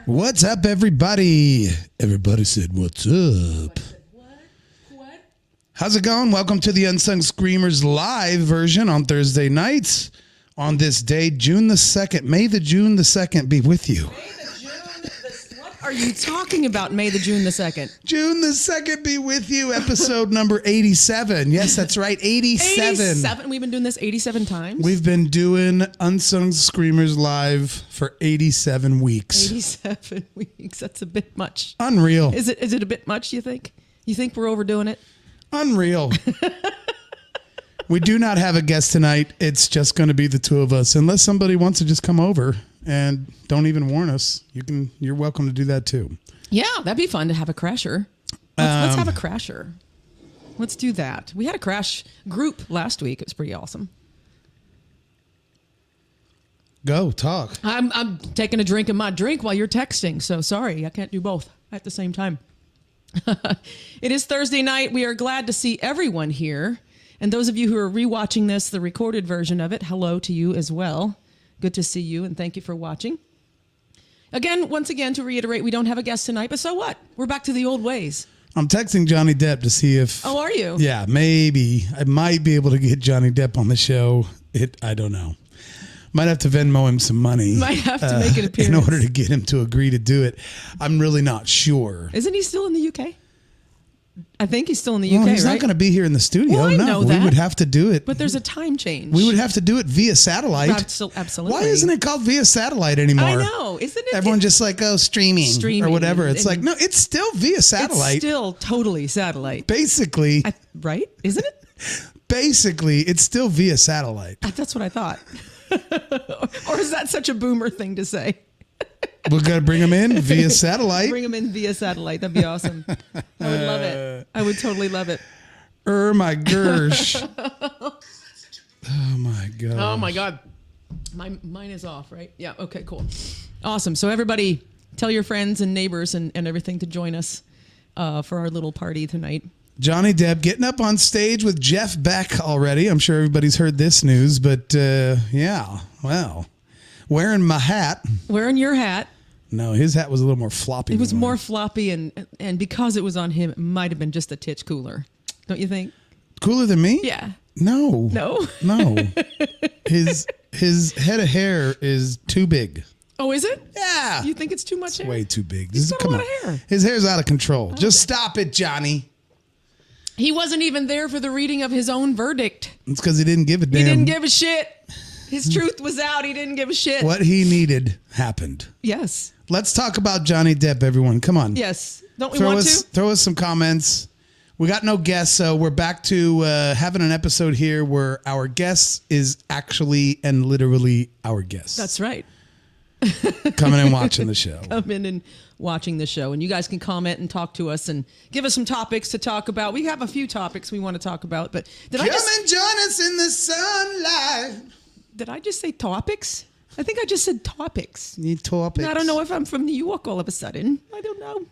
What's up, everybody? Everybody said, what's up? What? How's it going? Welcome to the Unsung Screamers live version on Thursday nights on this day, June the 2nd. May the June the 2nd be with you. What are you talking about, May the June the 2nd? June the 2nd be with you, episode number 87. Yes, that's right, 87. 87? We've been doing this 87 times? We've been doing Unsung Screamers live for 87 weeks. 87 weeks. That's a bit much. Unreal. Is it a bit much, you think? You think we're overdoing it? Unreal. We do not have a guest tonight. It's just going to be the two of us. Unless somebody wants to just come over and don't even warn us, you're welcome to do that too. Yeah, that'd be fun to have a crasher. Let's have a crasher. Let's do that. We had a crash group last week. It was pretty awesome. Go, talk. I'm taking a drink of my drink while you're texting, so sorry, I can't do both at the same time. It is Thursday night. We are glad to see everyone here. And those of you who are rewatching this, the recorded version of it, hello to you as well. Good to see you, and thank you for watching. Once again, to reiterate, we don't have a guest tonight, but so what? We're back to the old ways. I'm texting Johnny Depp to see if... Oh, are you? Yeah, maybe. I might be able to get Johnny Depp on the show. I don't know. Might have to Venmo him some money. Might have to make an appearance. In order to get him to agree to do it. I'm really not sure. Isn't he still in the UK? I think he's still in the UK, he's not going to be here in the studio. Well, I know that. We would have to do it. But there's a time change. We would have to do it via satellite. Absolutely. Why isn't it called via satellite anymore? I know. Isn't it? Everyone just like, streaming or whatever. It's like, no, it's still via satellite. It's still totally satellite. Basically. Right? Isn't it? Basically, it's still via satellite. That's what I thought. Or is that such a boomer thing to say? We're going to bring them in via satellite. Bring them in via satellite. That'd be awesome. I would love it. I would totally love it. My gersh. Oh, my God. Oh, my God. Mine is off, right? Yeah. Okay, cool. Awesome. So everybody tell your friends and neighbors and everything to join us for our little party tonight. Johnny Depp getting up on stage with Jeff Beck already. I'm sure everybody's heard this news, but yeah, well, wearing my hat. Wearing your hat. No, his hat was a little more floppy. It was more floppy, and because it was on him, it might have been just a titch cooler. Don't you think? Cooler than me? Yeah. No. No? No. His head of hair is too big. Oh, is it? Yeah. You think it's too much hair? Way too big. He's got a lot of hair. His hair's out of control. Just stop it, Johnny. He wasn't even there for the reading of his own verdict. It's because he didn't give a damn. He didn't give a shit. His truth was out. He didn't give a shit. What he needed happened. Yes. Let's talk about Johnny Depp, everyone. Come on. Yes. Don't we want to? Throw us some comments. We got no guests, so we're back to having an episode here where our guest is actually and literally our guest. That's right. Coming and watching the show. Come in and watching the show. And you guys can comment and talk to us and give us some topics to talk about. We have a few topics we want to talk about, but Come and join us in the sunlight. Did I just say topics? I think I just said topics. Need topics. I don't know if I'm from New York all of a sudden. I don't know.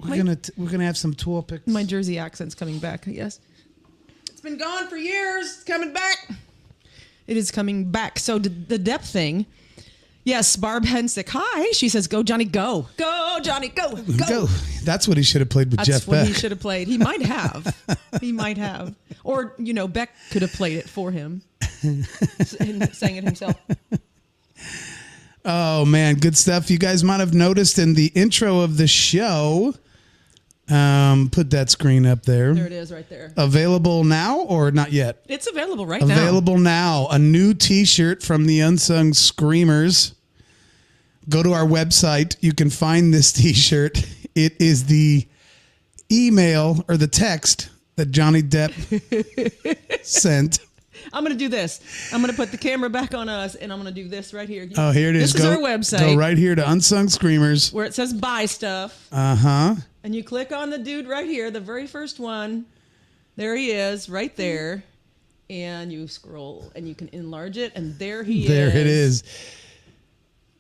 We're gonna have some topics. My Jersey accent's coming back, I guess. It's been gone for years. It's coming back. It is coming back. So the Depp thing. Yes, Barb Hensick. Hi. She says, go, Johnny, go. Go, Johnny, go. Go. That's what he should have played with Jeff Beck. That's what he should have played. He might have. He might have. Or, Beck could have played it for him and sang it himself. Oh, man. Good stuff. You guys might have noticed in the intro of the show. Put that screen up there. There it is right there. Available now or not yet? It's available right now. Available now. A new t-shirt from the Unsung Screamers. Go to our website. You can find this t-shirt. It is the email or the text that Johnny Depp sent. I'm going to do this. I'm going to put the camera back on us, and I'm going to do this right here. Oh, here it is. This is our website. Go right here to Unsung Screamers. Where it says buy stuff. Uh-huh. And you click on the dude right here, the very first one. There he is, right there. And you scroll, and you can enlarge it, and there he is. There it is.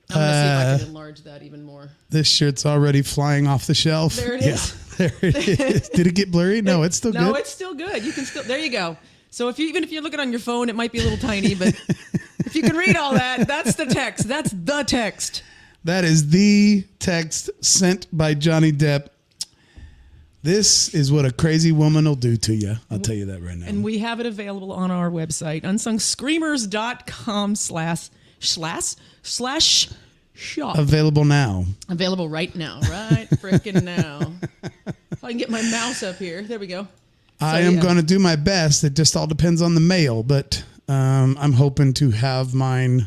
I'm going to see if I can enlarge that even more. This shirt's already flying off the shelf. There it is. Yeah, there it is. Did it get blurry? No, it's still good. No, it's still good. You can still. There you go. So even if you're looking on your phone, it might be a little tiny, but if you can read all that, that's the text. That's the text. That is the text sent by Johnny Depp. This is what a crazy woman will do to you. I'll tell you that right now. And we have it available on our website, unsungscreamers.com/shop. Available now. Available right now. Right freaking now. If I can get my mouse up here. There we go. I am going to do my best. It just all depends on the mail, but I'm hoping to have mine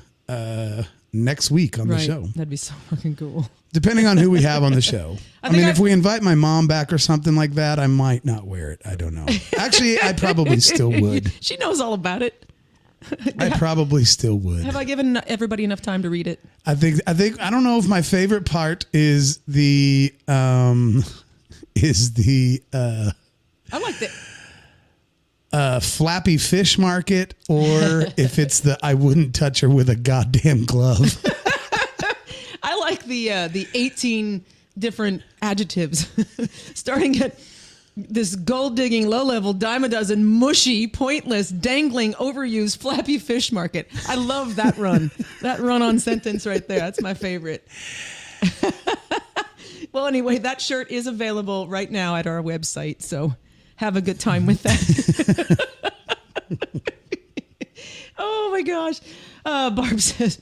next week on the show. That'd be so fucking cool. Depending on who we have on the show. I mean, if we invite my mom back or something like that, I might not wear it. I don't know. Actually, I probably still would. She knows all about it. I probably still would. Have I given everybody enough time to read it? I don't know if my favorite part is the I like that. Flappy Fish Market, or if it's the I wouldn't touch her with a goddamn glove. I like the 18 different adjectives, starting at this gold-digging, low-level, dime a dozen, mushy, pointless, dangling, overused, flappy fish market. I love that run. That run-on sentence right there. That's my favorite. Well, anyway, that shirt is available right now at our website, so have a good time with that. Oh, my gosh. Barb says,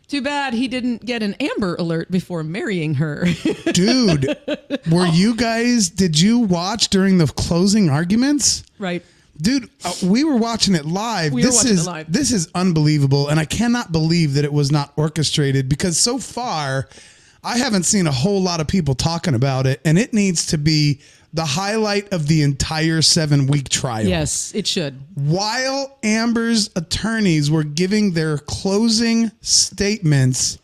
too bad he didn't get an Amber Alert before marrying her. Dude, did you watch during the closing arguments? Right. Dude, we were watching it live. This is unbelievable, and I cannot believe that it was not orchestrated, because so far I haven't seen a whole lot of people talking about it, and it needs to be the highlight of the entire 7-week trial. Yes, it should. While Amber's attorneys were giving their closing statements,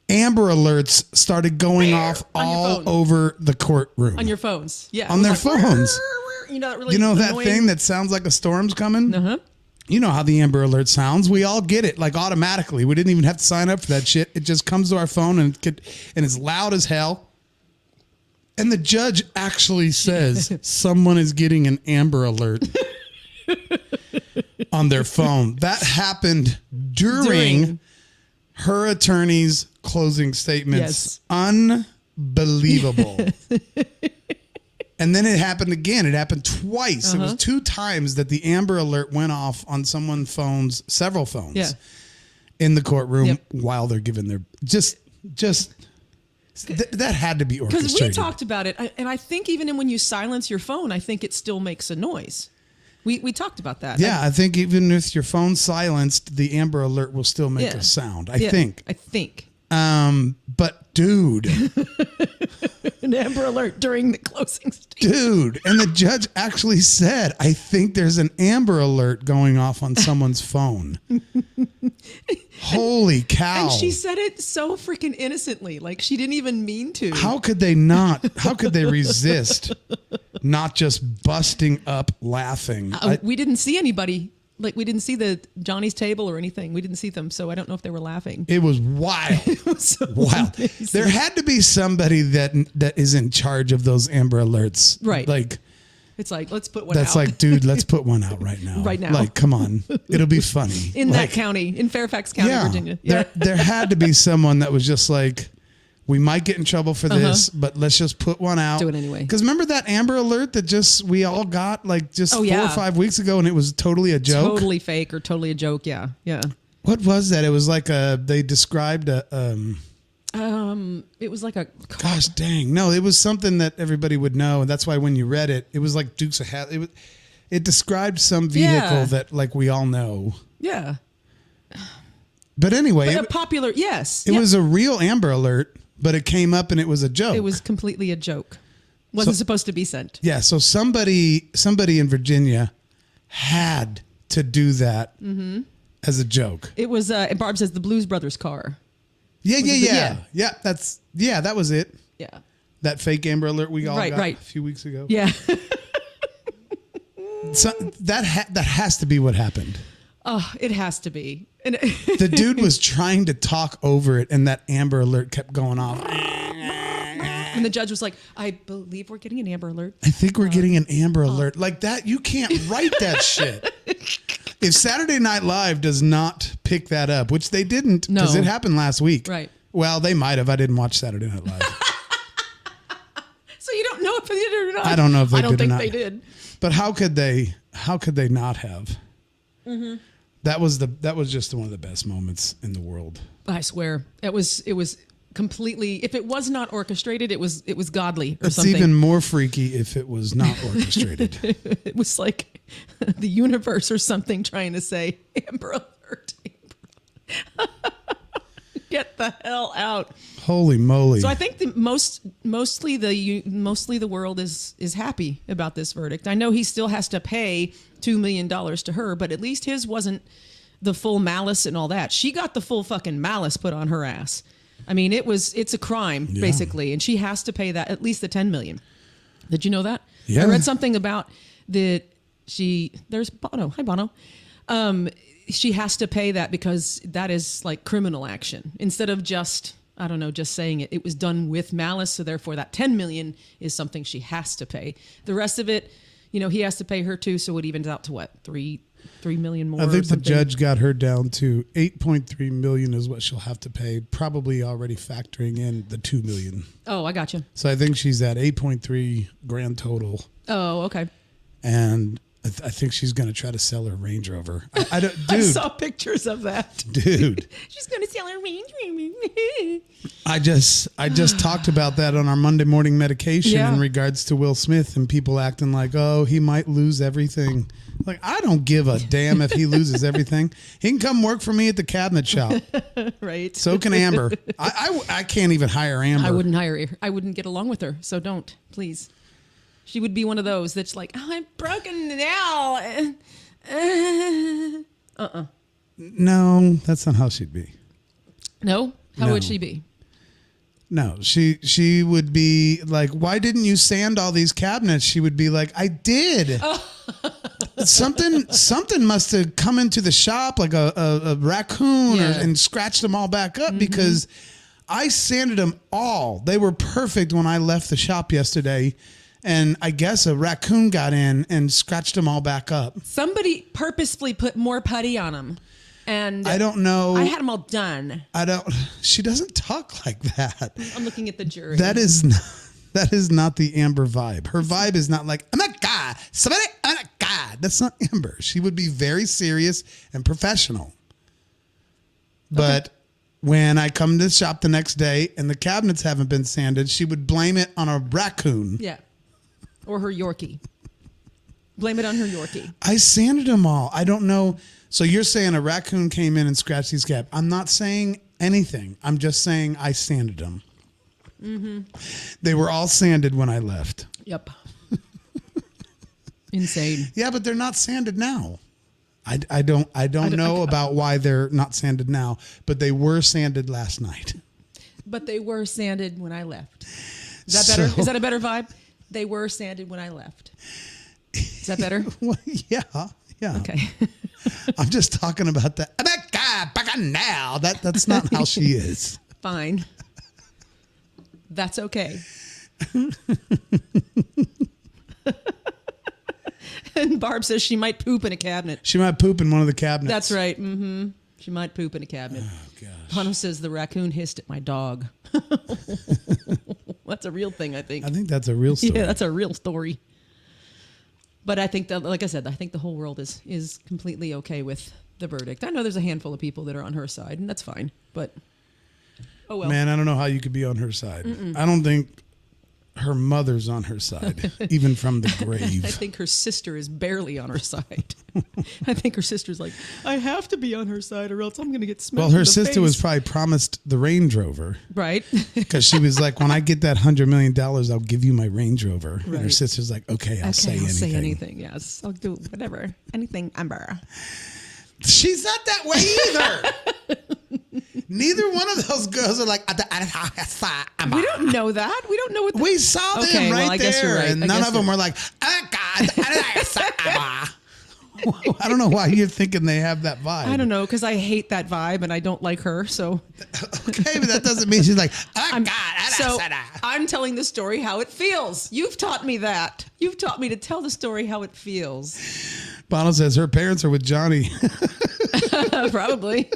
Amber Alerts started going off all over the courtroom. On your phones. Yeah. On their phones. You know that really that thing that sounds like a storm's coming? Uh-huh. You know how the Amber Alert sounds. We all get it, like, automatically. We didn't even have to sign up for that shit. It just comes to our phone and it's loud as hell. And the judge actually says someone is getting an Amber Alert on their phone. That happened during her attorney's closing statements. Yes. Unbelievable. And then it happened again. It happened twice. Uh-huh. It was 2 times that the Amber Alert went off on someone's phones, several phones, in the courtroom while they're giving their that had to be orchestrated. Because we talked about it, and I think even when you silence your phone, I think it still makes a noise. We talked about that. Yeah, I think even with your phone silenced, the Amber Alert will still make a sound. I think. But dude, an Amber Alert during the closing statement. Dude, and the judge actually said, "I think there's an Amber Alert going off on someone's phone." Holy cow! And she said it so freaking innocently, like she didn't even mean to. How could they not? How could they resist not just busting up laughing? We didn't see anybody. Like, we didn't see the Johnny's table or anything. We didn't see them, so I don't know if they were laughing. It was wild. It was so wild. Amazing. There had to be somebody that is in charge of those Amber Alerts. Right. Like, it's like, let's put one out. That's like, dude, let's put one out right now. Right now. Like, come on. It'll be funny. In that county, in Fairfax County, Virginia. Yeah. There had to be someone that was just like, we might get in trouble for this, but let's just put one out. Do it anyway. Because remember that Amber Alert that we all got 4 or 5 weeks ago, and it was totally a joke? Totally fake or totally a joke, yeah. What was that? It was like they described a... it was like a... Gosh dang. No, it was something that everybody would know, and that's why when you read it, it was like Dukes of Hazzard. It described some vehicle that we all know. Yeah. But anyway... But a popular... Yes. It was a real Amber Alert. But it came up and it was a joke. It was completely a joke. Wasn't supposed to be sent. Yeah, so somebody in Virginia had to do that as a joke. It was, and Barb says, the Blues Brothers car. Yeah. That was it. Yeah. That fake Amber Alert we all got a few weeks ago. Yeah. So that has to be what happened. Oh, it has to be. And the dude was trying to talk over it, and that Amber Alert kept going off. And the judge was like, I believe we're getting an Amber Alert. I think we're getting an Amber Alert. Like that, you can't write that shit. If Saturday Night Live does not pick that up, which they didn't, because it happened last week. Right. Well, they might have. I didn't watch Saturday Night Live. So you don't know if they did or not. I don't know if they I don't did or think not. they did. But how could they not have? Mm-hmm. That was just one of the best moments in the world. I swear. It was completely, if it was not orchestrated, it was godly or It's something. even more freaky if it was not orchestrated. It was like the universe or something trying to say, Amber Alert. Get the hell out. Holy moly. So I think mostly the world is happy about this verdict. I know he still has to pay $2 million to her, but at least his wasn't the full malice and all that. She got the full fucking malice put on her ass. I mean, it's a crime basically, and she has to pay that, at least the $10 million. Did you know that? Yeah. I read something about that. There's Bono. Hi, Bono. She has to pay that because that is like criminal action instead of just saying it. It was done with malice, so therefore that $10 million is something she has to pay. The rest of it, he has to pay her too, so it evens out to what, $3 million more. I think the judge got her down to $8.3 million is what she'll have to pay, probably already factoring in the $2 million. Oh, I gotcha. So I think she's at 8.3 grand total. Oh, okay. And I think she's going to try to sell her Range Rover. I don't, dude. I saw pictures of that. Dude. She's going to sell her Range Rover. I just talked about that on our Monday morning medication Yeah. in regards to Will Smith and people acting like, oh, he might lose everything. Like, I don't give a damn if he loses everything. He can come work for me at the cabinet shop. Right. So can Amber. I can't even hire Amber. I wouldn't hire her. I wouldn't get along with her. So don't, please. She would be one of those that's like, oh, I'm broken now. No, that's not how she'd be. No? How No. would she be? No, she would be like, why didn't you sand all these cabinets? She would be like, I did. Something must have come into the shop like a raccoon and scratched them all back up because I sanded them all. They were perfect when I left the shop yesterday. And I guess a raccoon got in and scratched them all back up. Somebody purposefully put more putty on them. And I don't know. I had them all done. She doesn't talk like that. I'm looking at the jury. That is not the Amber vibe. Her vibe is not like, oh my God, somebody, oh my God. That's not Amber. She would be very serious and professional. But when I come to the shop the next day and the cabinets haven't been sanded, she would blame it on a raccoon. Yeah. Or her Yorkie. Blame it on her Yorkie. I sanded them all. I don't know. So you're saying a raccoon came in and scratched these cabs. I'm not saying anything. I'm just saying I sanded them. Mm-hmm. They were all sanded when I left. Yep. Insane. Yeah, but they're not sanded now. I don't know about why they're not sanded now, but they were sanded last night. But they were sanded when I left. Is that better? Is that a better vibe? They were sanded when I left. Is that better? Well, yeah. Okay. I'm just talking about that. Now. That's not how she is. Fine. That's okay. And Barb says she might poop in a cabinet. She might poop in one of the cabinets. That's right. Mm-hmm. She might poop in a cabinet. Oh, gosh. Bono says the raccoon hissed at my dog. That's a real thing, I think. I think that's a real story. Yeah, that's a real story. But I think that, like I said, I think the whole world is completely okay with the verdict. I know there's a handful of people that are on her side, and that's fine. But, oh well. Man, I don't know how you could be on her side. I don't think her mother's on her side, even from the grave. I think her sister is barely on her side. I think her sister's like, I have to be on her side or else I'm going to get smacked. Well, her in the sister face. was probably promised the Range Rover. Right. Because she was like, when I get that $100 million, I'll give you my Range Rover. Right. And her sister's like, okay, I'll say anything. say anything. Yes. I'll do whatever. Anything, Amber. She's not that way either. Neither one of those girls are like, We don't know that. We don't know what we saw them Okay, right well, I there. guess you're right. And I none guess of them you're- were like, oh God. I don't know why you're thinking they have that vibe. I don't know, because I hate that vibe and I don't like her. So Okay, but that doesn't mean she's like, oh God. So I'm telling the story how it feels. You've taught me that. You've taught me to tell the story how it feels. Bono says her parents are with Johnny. Probably.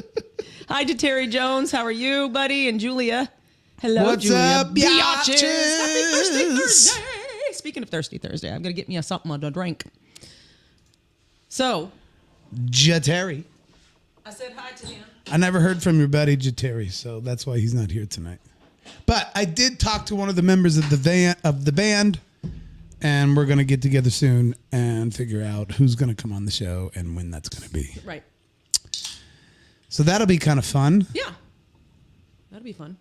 Hi to Terry Jones. How are you, buddy? And Julia. Hello, What's Julia. up, Biatches? biatches? Happy Thirsty Thursday. Speaking of Thirsty Thursday, I'm going to get me something to drink. So. Jateri. I said hi to him. I never heard from your buddy Jateri, so that's why he's not here tonight. But I did talk to one of the members of the band, and we're going to get together soon and figure out who's going to come on the show and when that's going to be. Right. So that'll be kind of fun. Yeah. That'll be fun.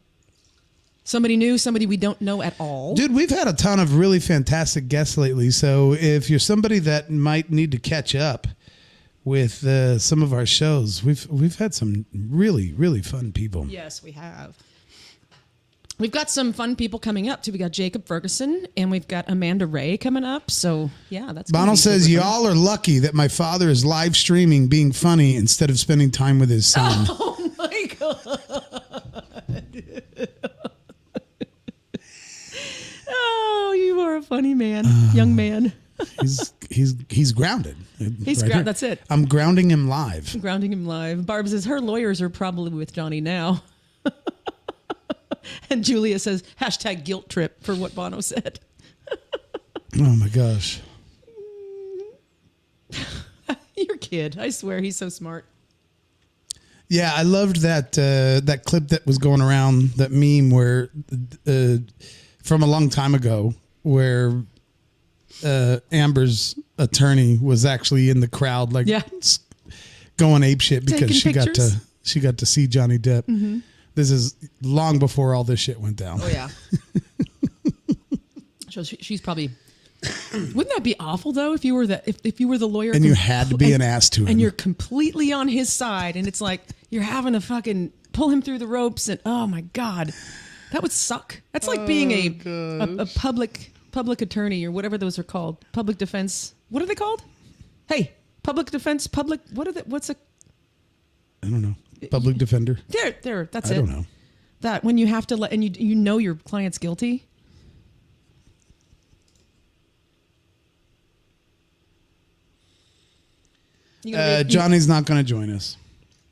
Somebody new, somebody we don't know at all. Dude, we've had a ton of really fantastic guests lately. So if you're somebody that might need to catch up with some of our shows, we've had some really, really fun people. Yes, we have. We've got some fun people coming up, too. We got Jacob Ferguson, and we've got Amanda Ray coming up. So, yeah, that's gonna Bono be says, super fun. y'all are lucky that my father is live streaming being funny instead of spending time with his son. Oh, my God. Oh, you are a funny man, young man. He's grounded. He's here. that's it. I'm grounding him live. Grounding him live. Barb says her lawyers are probably with Johnny now. And Julia says, hashtag guilt trip for what Bono said. Oh my gosh. Your kid. I swear he's so smart. Yeah, I loved that clip that was going around, that meme where from a long time ago where Amber's attorney was actually in the crowd, like going apeshit because Taking she got to see Johnny Depp. Mm-hmm. This is long before all this shit went down. Oh yeah. So she's probably. Wouldn't that be awful though if you were if you were the lawyer and you had to be an ass to him and you're completely on his side and it's like you're having to fucking pull him through the ropes and oh my God, that would suck. That's like being a public attorney or whatever those are called. Public defense. What are they called? Hey, public defense. What's a? I don't know. Public defender. There. That's it. I don't know. That when you have to and you know your client's guilty. Johnny's not going to join us.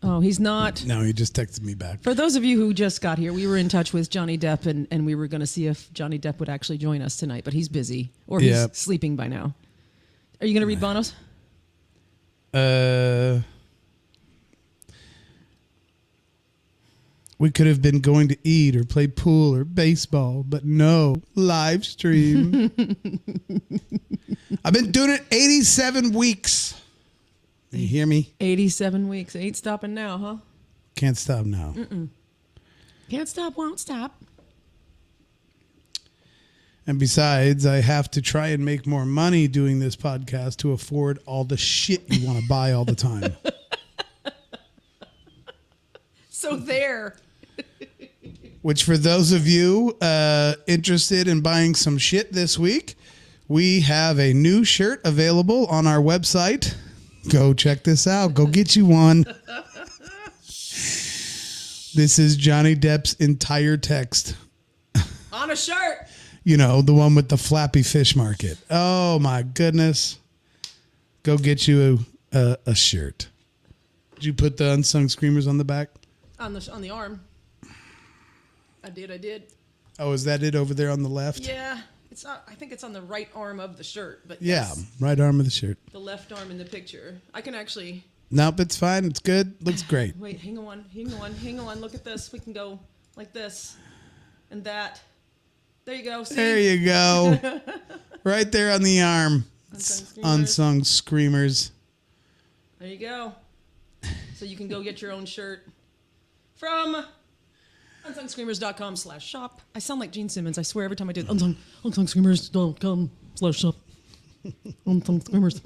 Oh, he's not. No, he just texted me back. For those of you who just got here, we were in touch with Johnny Depp and we were going to see if Johnny Depp would actually join us tonight, but he's busy or he's sleeping by now. Are you going to read Bono's? We could have been going to eat or play pool or baseball, but no, live stream. I've been doing it 87 weeks. You hear me? 87 weeks. Ain't stopping now, huh? Can't stop now. Can't stop, won't stop. And besides, I have to try and make more money doing this podcast to afford all the shit you want to buy all the time. So there. Which for those of you interested in buying some shit this week, we have a new shirt available on our website. Go check this out. Go get you one. This is Johnny Depp's entire text. On a shirt. You know, the one with the flappy fish market. Oh, my goodness. Go get you a shirt. Did you put the Unsung Screamers on the back? On the arm. I did. Oh, is that it over there on the left? Yeah. It's not, I think it's on the right arm of the shirt, but Yeah, yes, right arm of the shirt. the left arm in the picture. I can actually. Nope, it's fine. It's good. Looks great. Wait, hang on. Look at this. We can go like this and that. There you go. See? There you go. Right there on the arm. Unsung Screamers. Unsung Screamers. There you go. So you can go get your own shirt from unsungscreamers.com/shop. I sound like Gene Simmons. I swear every time I do unsungscreamers.com/shop. Unsung Screamers.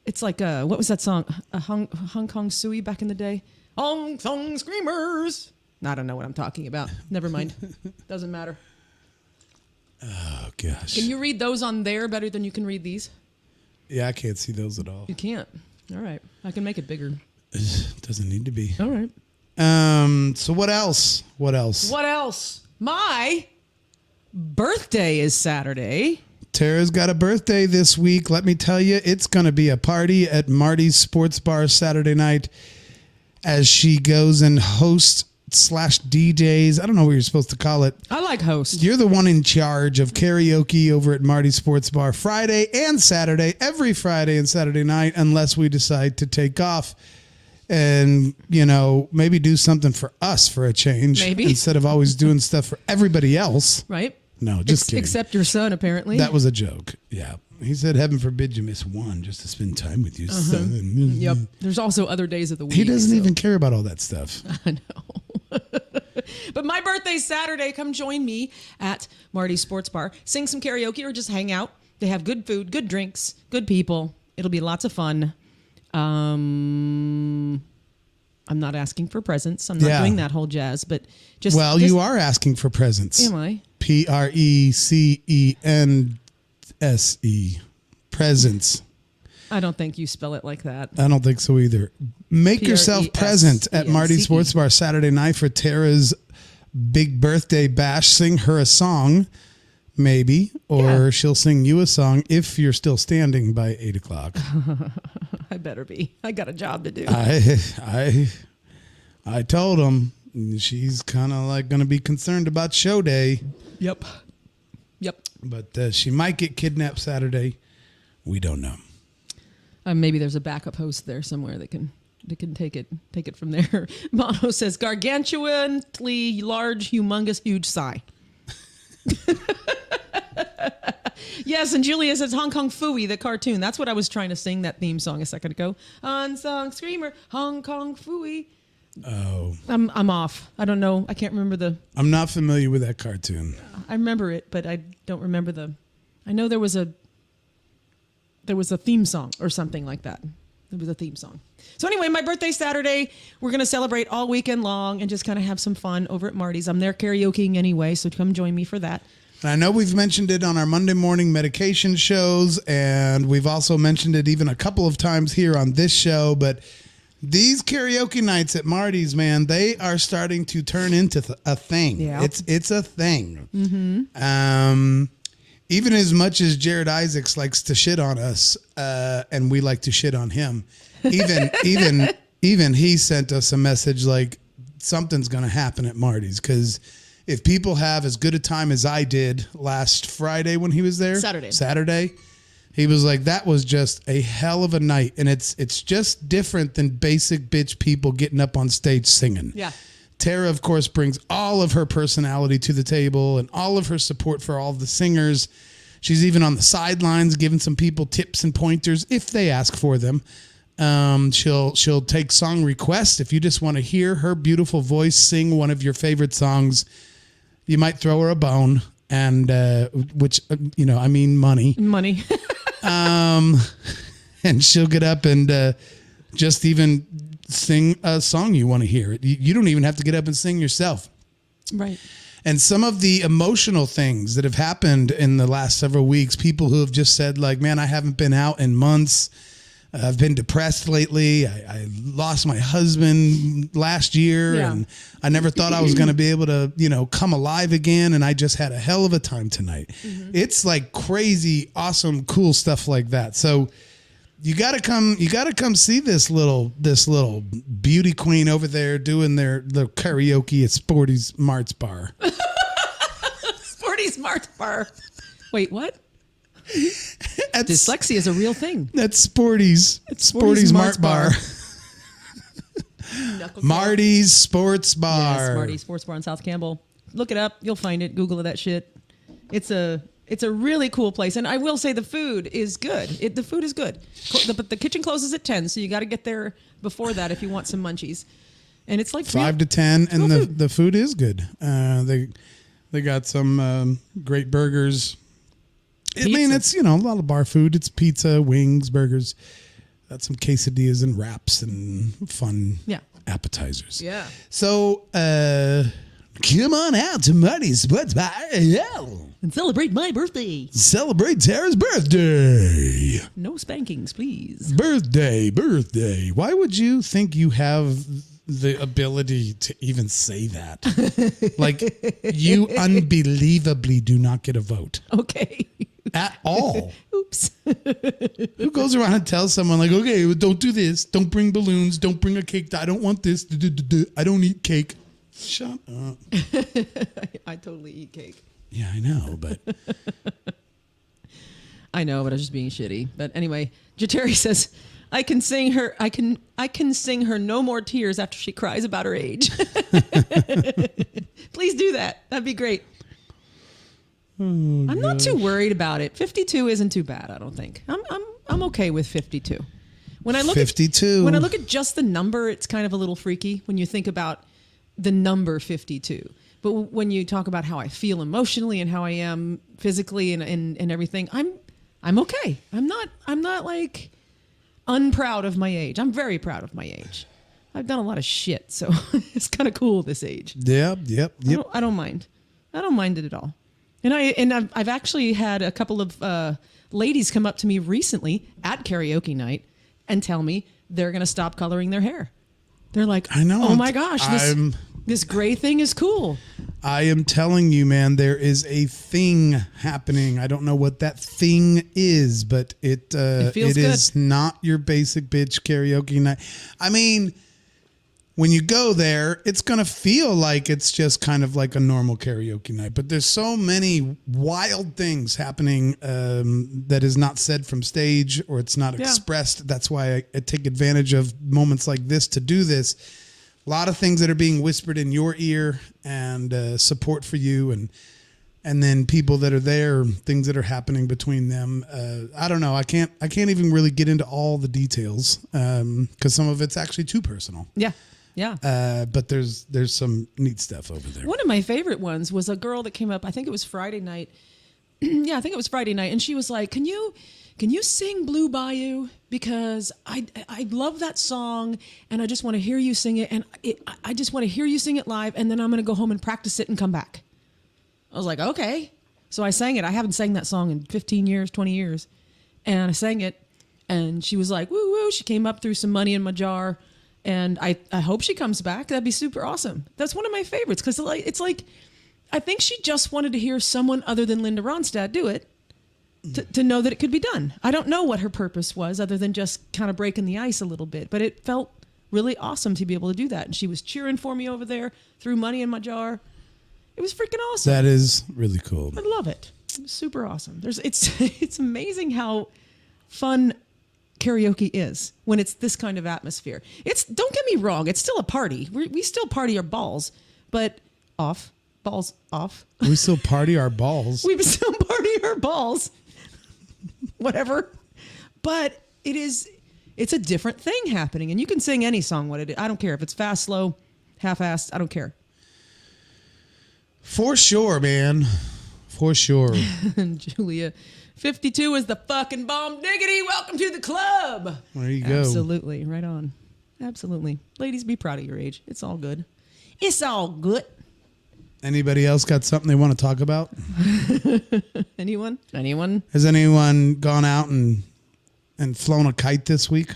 It's like what was that song? Hong Kong Sui back in the day. Unsung Screamers. I don't know what I'm talking about. Never mind. Doesn't matter. Oh gosh. Can you read those on there better than you can read these? Yeah, I can't see those at all. You can't. All right. I can make it bigger. Doesn't need to be. All right. So what else? What else? My birthday is Saturday. Tara's got a birthday this week. Let me tell you, it's going to be a party at Marty's Sports Bar Saturday night. as she goes and hosts / DJs. I don't know what you're supposed to call it. I like host. You're the one in charge of karaoke over at Marty's Sports Bar Friday and Saturday, every Friday and Saturday night, unless we decide to take off and, maybe do something for us for a change. Maybe. Instead of always doing stuff for everybody else. Right? No, just kidding. Except your son, apparently. That was a joke. Yeah. He said, heaven forbid you miss one just to spend time with your son. Yep. There's also other days of the week. He doesn't even care about all that stuff. I know. But my birthday's Saturday. Come join me at Marty's Sports Bar. Sing some karaoke or just hang out. They have good food, good drinks, good people. It'll be lots of fun. I'm not asking for presents. I'm not doing that whole jazz, but just... Well, you are asking for presents. Am I? Presence. Presents. I don't think you spell it like that. I don't think so either. Make yourself present at Marty's Sports Bar Saturday night for Tara's big birthday bash. Sing her a song, maybe, or she'll sing you a song if you're still standing by 8 o'clock. I better be. I got a job to do. I told him she's kind of like going to be concerned about show day. Yep. But she might get kidnapped Saturday. We don't know. Maybe there's a backup host there somewhere that can take it from there. Mono says gargantuanly large, humongous, huge sigh. Yes, and Julia says Hong Kong Phooey, the cartoon. That's what I was trying to sing that theme song a second ago. Unsung screamer, Hong Kong Phooey. Oh, I'm off. I don't know. I can't remember I'm not familiar with that cartoon. I remember it, but I don't remember I know there was a theme song or something like that. There was a theme song. So anyway, my birthday Saturday. We're going to celebrate all weekend long and just kind of have some fun over at Marty's. I'm there karaokeing anyway, so come join me for that. And I know we've mentioned it on our Monday morning medication shows, and we've also mentioned it even a couple of times here on this show, but these karaoke nights at Marty's, man, they are starting to turn into a thing. Yeah. It's a thing. Mm-hmm. Even as much as Jared Isaacs likes to shit on us, and we like to shit on him, even he sent us a message like something's going to happen at Marty's, because if people have as good a time as I did last Friday when he was there, Saturday, he was like, that was just a hell of a night. And it's just different than basic bitch people getting up on stage singing. Yeah. Tara, of course, brings all of her personality to the table and all of her support for all of the singers. She's even on the sidelines giving some people tips and pointers if they ask for them. She'll take song requests. If you just want to hear her beautiful voice sing one of your favorite songs, you might throw her a bone, and I mean money. Money. And she'll get up and just even sing a song you want to hear. You don't even have to get up and sing yourself. Right. And some of the emotional things that have happened in the last several weeks, people who have just said like, man, I haven't been out in months. I've been depressed lately. I lost my husband last year, and I never thought I was going to be able to, come alive again. And I just had a hell of a time tonight. Mm-hmm. It's like crazy, awesome, cool stuff like that. So you got to come see this little beauty queen over there doing their karaoke at Sporty's Mart's Bar. Sporty's Mart's Bar. Wait, what? Dyslexia is a real thing. That's Sporty's Mart Bar. Marty's Sports Bar. Yes, Marty's Sports Bar in South Campbell. Look it up. You'll find it. Google that shit. It's a really cool place. And I will say the food is good. The food is good. But the kitchen closes at 10, so you got to get there before that if you want some munchies. And it's like 5 to 10, and the food is good. They got some great burgers. Pizza. I mean, it's, a lot of bar food. It's pizza, wings, burgers. Got some quesadillas and wraps and fun appetizers. Yeah. So, come on out to Marty's Sports Bar. And celebrate my birthday. Celebrate Tara's birthday. No spankings, please. Birthday. Why would you think you have the ability to even say that? Like, you unbelievably do not get a vote. Okay. at all. Oops. Who goes around and tells someone like, okay, don't do this. Don't bring balloons. Don't bring a cake. I don't want this. I don't eat cake. Shut up. I totally eat cake. Yeah, I know, but I know, but I was just being shitty. But anyway, Jateri says, I can sing her No More Tears after she cries about her age. Please do that. That'd be great. I'm not too worried about it. 52 isn't too bad, I don't think. I'm okay with 52. When I look 52. When I look at just the number, it's kind of a little freaky when you think about the number 52. But when you talk about how I feel emotionally and how I am physically and everything, I'm okay. I'm not like unproud of my age. I'm very proud of my age. I've done a lot of shit, so it's kind of cool this age. Yep. I don't mind. I don't mind it at all. And I've actually had a couple of ladies come up to me recently at karaoke night and tell me they're going to stop coloring their hair. They're like, I know. Oh my gosh, this gray thing is cool. I am telling you, man, there is a thing happening. I don't know what that thing is, but it is not your basic bitch karaoke night. I mean, when you go there, it's going to feel like it's just kind of like a normal karaoke night. But there's so many wild things happening that is not said from stage or it's not expressed. That's why I take advantage of moments like this to do this. A lot of things that are being whispered in your ear and support for you and then people that are there, things that are happening between them. I don't know. I can't even really get into all the details because some of it's actually too personal. Yeah. Yeah. But there's some neat stuff over there. One of my favorite ones was a girl that came up, I think it was Friday night. Yeah, I think it was Friday night. And she was like, can you sing Blue Bayou? Because I love that song and I just want to hear you sing it. And I just want to hear you sing it live. And then I'm going to go home and practice it and come back. I was like, okay. So I sang it. I haven't sang that song in 15 years, 20 years. And I sang it. And she was like, woo, woo. She came up, threw some money in my jar. And I hope she comes back. That'd be super awesome. That's one of my favorites because it's like, I think she just wanted to hear someone other than Linda Ronstadt do it to know that it could be done. I don't know what her purpose was other than just kind of breaking the ice a little bit, but it felt really awesome to be able to do that. And she was cheering for me over there, threw money in my jar. It was freaking awesome. That is really cool. I love it. It was super awesome. It's amazing how fun karaoke is when it's this kind of atmosphere. Don't get me wrong, it's still a party. We still party our balls, but balls off. We still party our balls. We still party our balls. Whatever. But it's a different thing happening, and you can sing any song what it is. I don't care if it's fast, slow, half-assed. I don't care. For sure, man. For sure. Julia, 52 is the fucking bomb diggity. Welcome to the club. There you go. Absolutely. Right on. Absolutely. Ladies, be proud of your age. It's all good. It's all good. Anybody else got something they want to talk about? Anyone? Has anyone gone out and flown a kite this week?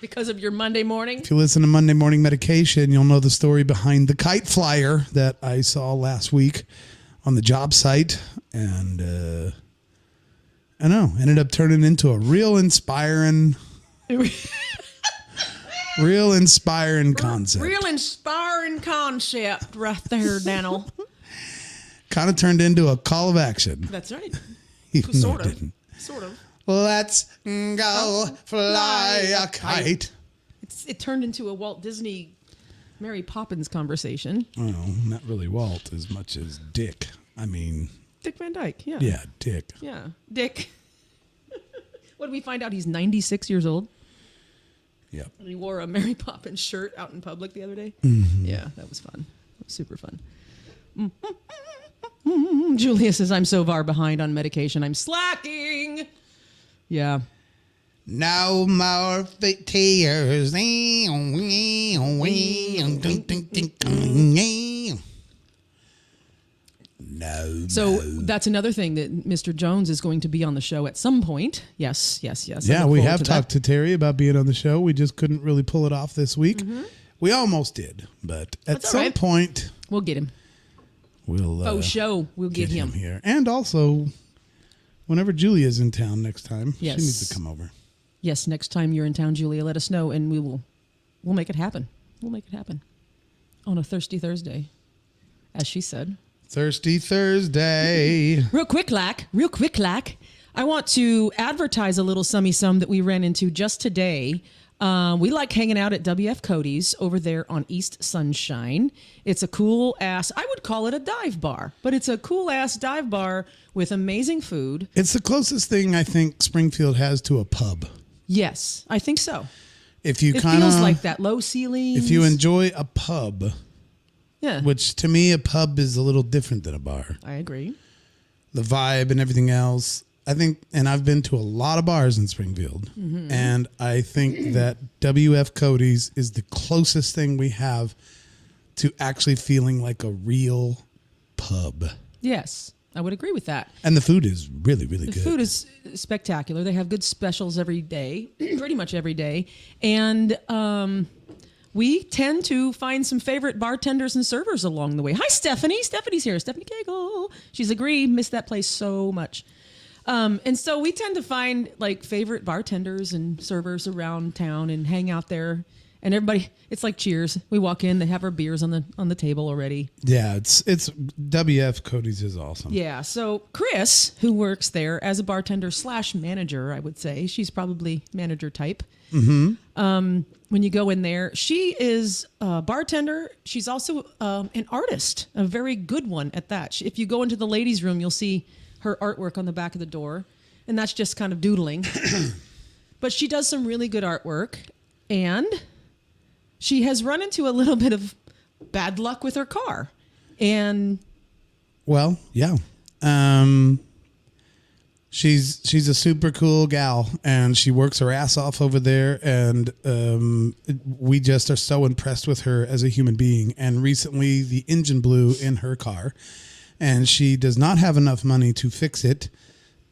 Because of your Monday morning? If you listen to Monday Morning Medication, you'll know the story behind the kite flyer that I saw last week on the job site. And I know, ended up turning into a real inspiring concept. Real inspiring concept right there, Daniel. Kind of turned into a call of action. That's right. Sort of. Let's go fly a kite. It turned into a Walt Disney, Mary Poppins conversation. Oh, not really Walt as much as Dick. I mean... Dick Van Dyke, yeah. Yeah, Dick. Yeah, Dick. What did we find out? He's 96 years old. Yep. And he wore a Mary Poppins shirt out in public the other day. Mm-hmm. Yeah, that was fun. That was super fun. Julia says, I'm so far behind on medication. I'm slacking. Yeah. No more tears. No. So that's another thing that Mr. Jones is going to be on the show at some point. Yes. Yeah, we have talked to Terry about being on the show. We just couldn't really pull it off this week. Mm-hmm. We almost did, but at some point we'll get him. We'll we'll get him here. And also Whenever Julia's in town next time, Yes. she needs to come over. Yes, next time you're in town, Julia, let us know, and we'll make it happen. We'll make it happen on a Thirsty Thursday, as she said. Thirsty Thursday. Real quick, I want to advertise a little summy sum that we ran into just today. We like hanging out at WF Cody's over there on East Sunshine. It's a cool ass, I would call it a dive bar, but it's a cool ass dive bar with amazing food. It's the closest thing I think Springfield has to a pub. Yes, I think so. If you It kind feels of like that, low ceilings. if you enjoy a pub, yeah, which to me a pub is a little different than a bar. I agree. The vibe and everything else. I think, and I've been to a lot of bars in Springfield, and I think that WF Cody's is the closest thing we have to actually feeling like a real pub. Yes, I would agree with that. And the food is really, really The good. food is spectacular. They have good specials every day, pretty much every day. And we tend to find some favorite bartenders and servers along the way. Hi, Stephanie. Stephanie's here. Stephanie Cagle. She's agreed. Missed that place so much. And so we tend to find like favorite bartenders and servers around town and hang out there. And everybody, it's like Cheers. We walk in, they have our beers on the table already. Yeah, it's WF Cody's is awesome. Yeah. So Chris, who works there as a bartender / manager, I would say she's probably manager type. Mm-hmm. When you go in there, she is a bartender. She's also an artist, a very good one at that. If you go into the ladies' room, you'll see her artwork on the back of the door, and that's just kind of doodling. But she does some really good artwork, and she has run into a little bit of bad luck with her car. And well, yeah. She's a super cool gal, and she works her ass off over there, and we just are so impressed with her as a human being. And recently the engine blew in her car, and she does not have enough money to fix it.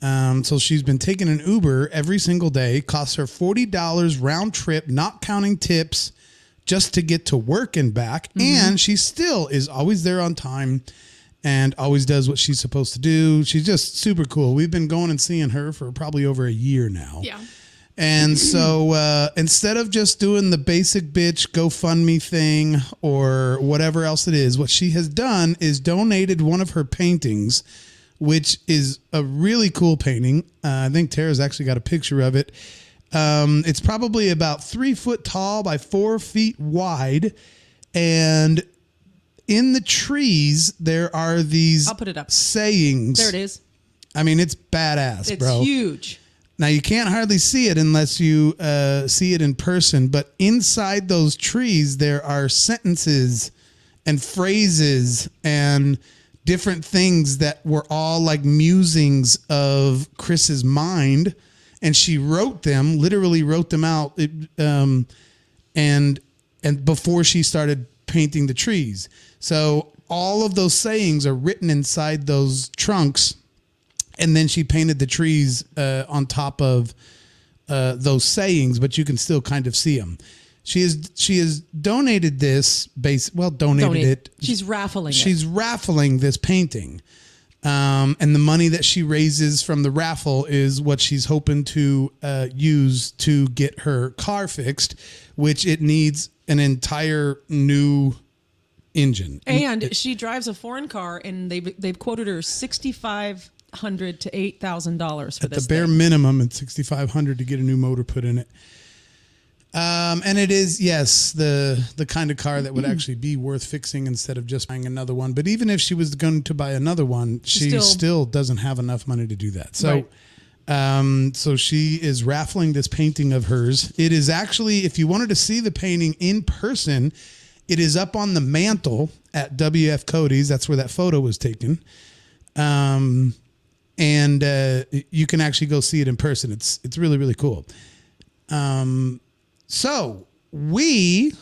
So she's been taking an Uber every single day. Costs her $40 round trip, not counting tips, just to get to work and back. Mm-hmm. And she still is always there on time and always does what she's supposed to do. She's just super cool. We've been going and seeing her for probably over a year now. yeah. And so instead of just doing the basic bitch GoFundMe thing or whatever else it is, what she has done is donated one of her paintings, which is a really cool painting. I think Tara's actually got a picture of it. It's probably about 3 foot tall by 4 feet wide. And in the trees, there are these I'll put it up. sayings. There it is. I mean, it's badass, bro. It's huge. Now, you can't hardly see it unless you see it in person, but inside those trees, there are sentences and phrases and different things that were all like musings of Chris's mind. And she wrote them, literally wrote them out, and before she started painting the trees. So all of those sayings are written inside those trunks. And then she painted the trees on top of those sayings, but you can still kind of see them. She has donated this donated it. She's raffling it. She's raffling this painting. And the money that she raises from the raffle is what she's hoping to use to get her car fixed, which it needs an entire new engine. And she drives a foreign car, and they've quoted her $6,500 to $8,000 for At this. the bare minimum, it's $6,500 to get a new motor put in it. And it is, yes, the kind of car that would actually be worth fixing instead of just buying another one. But even if she was going to buy another one, she still doesn't have enough money to do that. So, right. So she is raffling this painting of hers. It is actually, if you wanted to see the painting in person, it is up on the mantle at WF Cody's. That's where that photo was taken. And you can actually go see it in person. It's really, really cool. So we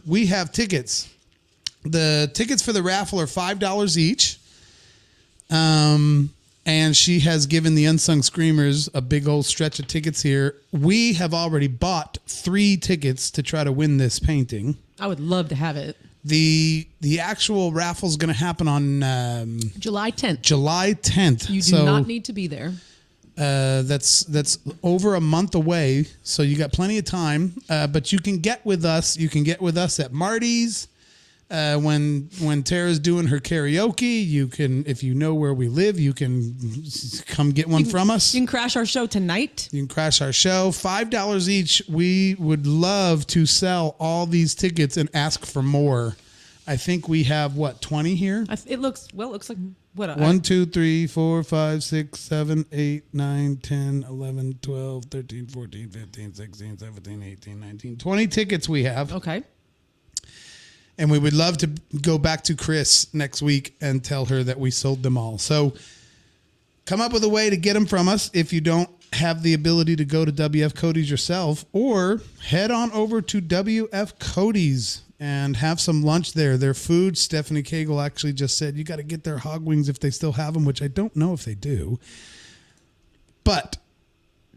we have tickets. The tickets for the raffle are $5 each. And she has given the Unsung Screamers a big old stretch of tickets here. We have already bought 3 tickets to try to win this painting. I would love to have it. The actual raffle is going to happen on July 10th. July 10th. You do not need to be there. That's over a month away, so you got plenty of time. But you can get with us. You can get with us at Marty's when Tara's doing her karaoke. You can, if you know where we live, you can come get one from us. You can crash our show tonight. You can crash our show. $5 each. We would love to sell all these tickets and ask for more. I think we have 20 here. It looks like what? 1, 2, 3, 4, 5, 6, 7, 8, 9, 10, 11, 12, 13, 14, 15, 16, 17, 18, 19, 20 tickets we have. Okay. And we would love to go back to Chris next week and tell her that we sold them all. So come up with a way to get them from us if you don't have the ability to go to WF Cody's yourself, or head on over to WF Cody's and have some lunch there. Their food, Stephanie Cagle actually just said, you got to get their hog wings if they still have them, which I don't know if they do. But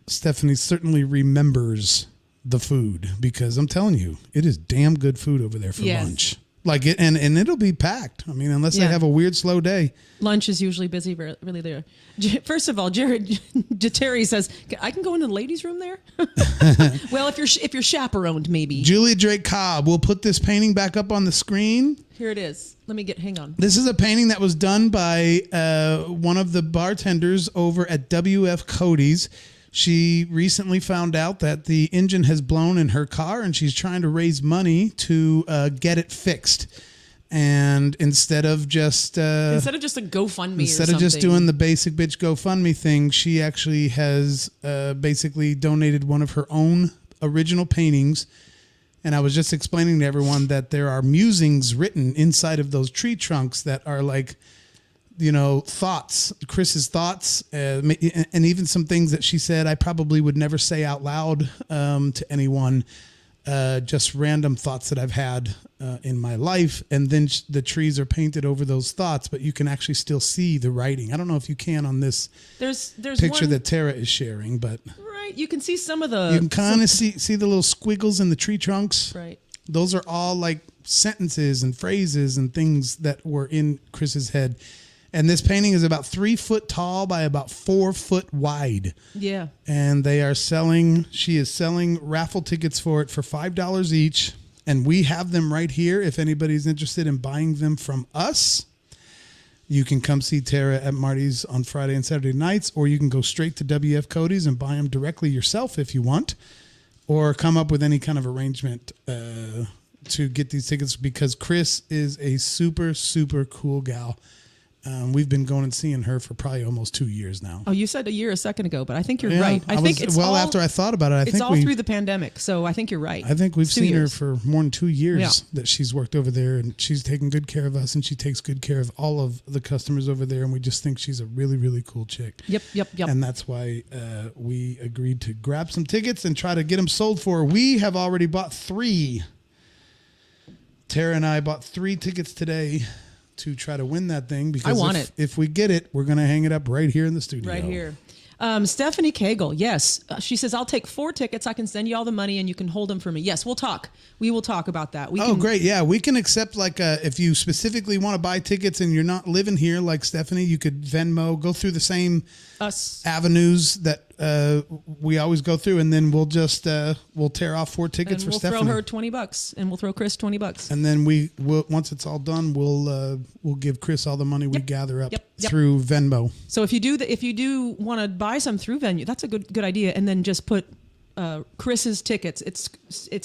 Stephanie certainly remembers the food, because I'm telling you, it is damn good food over there for lunch. Like it, and it'll be packed. I mean, unless they have a weird slow day. Lunch is usually busy, really there. First of all, Terry says, I can go into the ladies' room there? Well, if you're chaperoned, maybe. Julia Drake Cobb, we'll put this painting back up on the screen. Here it is. Hang on. This is a painting that was done by one of the bartenders over at WF Cody's. She recently found out that the engine has blown in her car, and she's trying to raise money to get it fixed. And instead of just a GoFundMe, instead of just doing the basic bitch GoFundMe thing, she actually has basically donated one of her own original paintings. And I was just explaining to everyone that there are musings written inside of those tree trunks that are like, thoughts, Chris's thoughts, and even some things that she said I probably would never say out loud to anyone, just random thoughts that I've had in my life. And then the trees are painted over those thoughts, but you can actually still see the writing. I don't know if you can on this there's picture that Tara is sharing, but right, you can see some of the... You can kind of see the little squiggles in the tree trunks. Right. Those are all like sentences and phrases and things that were in Chris's head. And this painting is about 3 foot tall by about 4 foot wide. Yeah. And she is selling raffle tickets for it for $5 each. And we have them right here. If anybody's interested in buying them from us, you can come see Tara at Marty's on Friday and Saturday nights, or you can go straight to WF Cody's and buy them directly yourself if you want, or come up with any kind of arrangement to get these tickets, because Chris is a super, super cool gal. We've been going and seeing her for probably almost 2 years now. Oh, you said a year a second ago, but I think you're right. After I thought about it, it's all through the pandemic, so I think you're right. I think we've seen her for more than 2 years that she's worked over there, and she's taken good care of us, and she takes good care of all of the customers over there, and we just think she's a really, really cool chick. Yep. And that's why we agreed to grab some tickets and try to get them sold for her. We have already bought 3. Tara and I bought 3 tickets today to try to win that thing, because if we get it, we're going to hang it up right here in the studio. Right here. Stephanie Cagle, yes. She says, I'll take 4 tickets. I can send you all the money and you can hold them for me. Yes, we'll talk. We will talk about that. Great. Yeah, we can accept, if you specifically want to buy tickets and you're not living here like Stephanie, you could Venmo, go through the same avenues that we always go through, and then we'll just we'll tear off 4 tickets for Stephanie. We'll throw her $20, and we'll throw Chris $20. And then we'll once it's all done, we'll give Chris all the money we gather up through Venmo. So if you do want to buy some through Venmo, that's a good idea. And then just put Chris's tickets. It's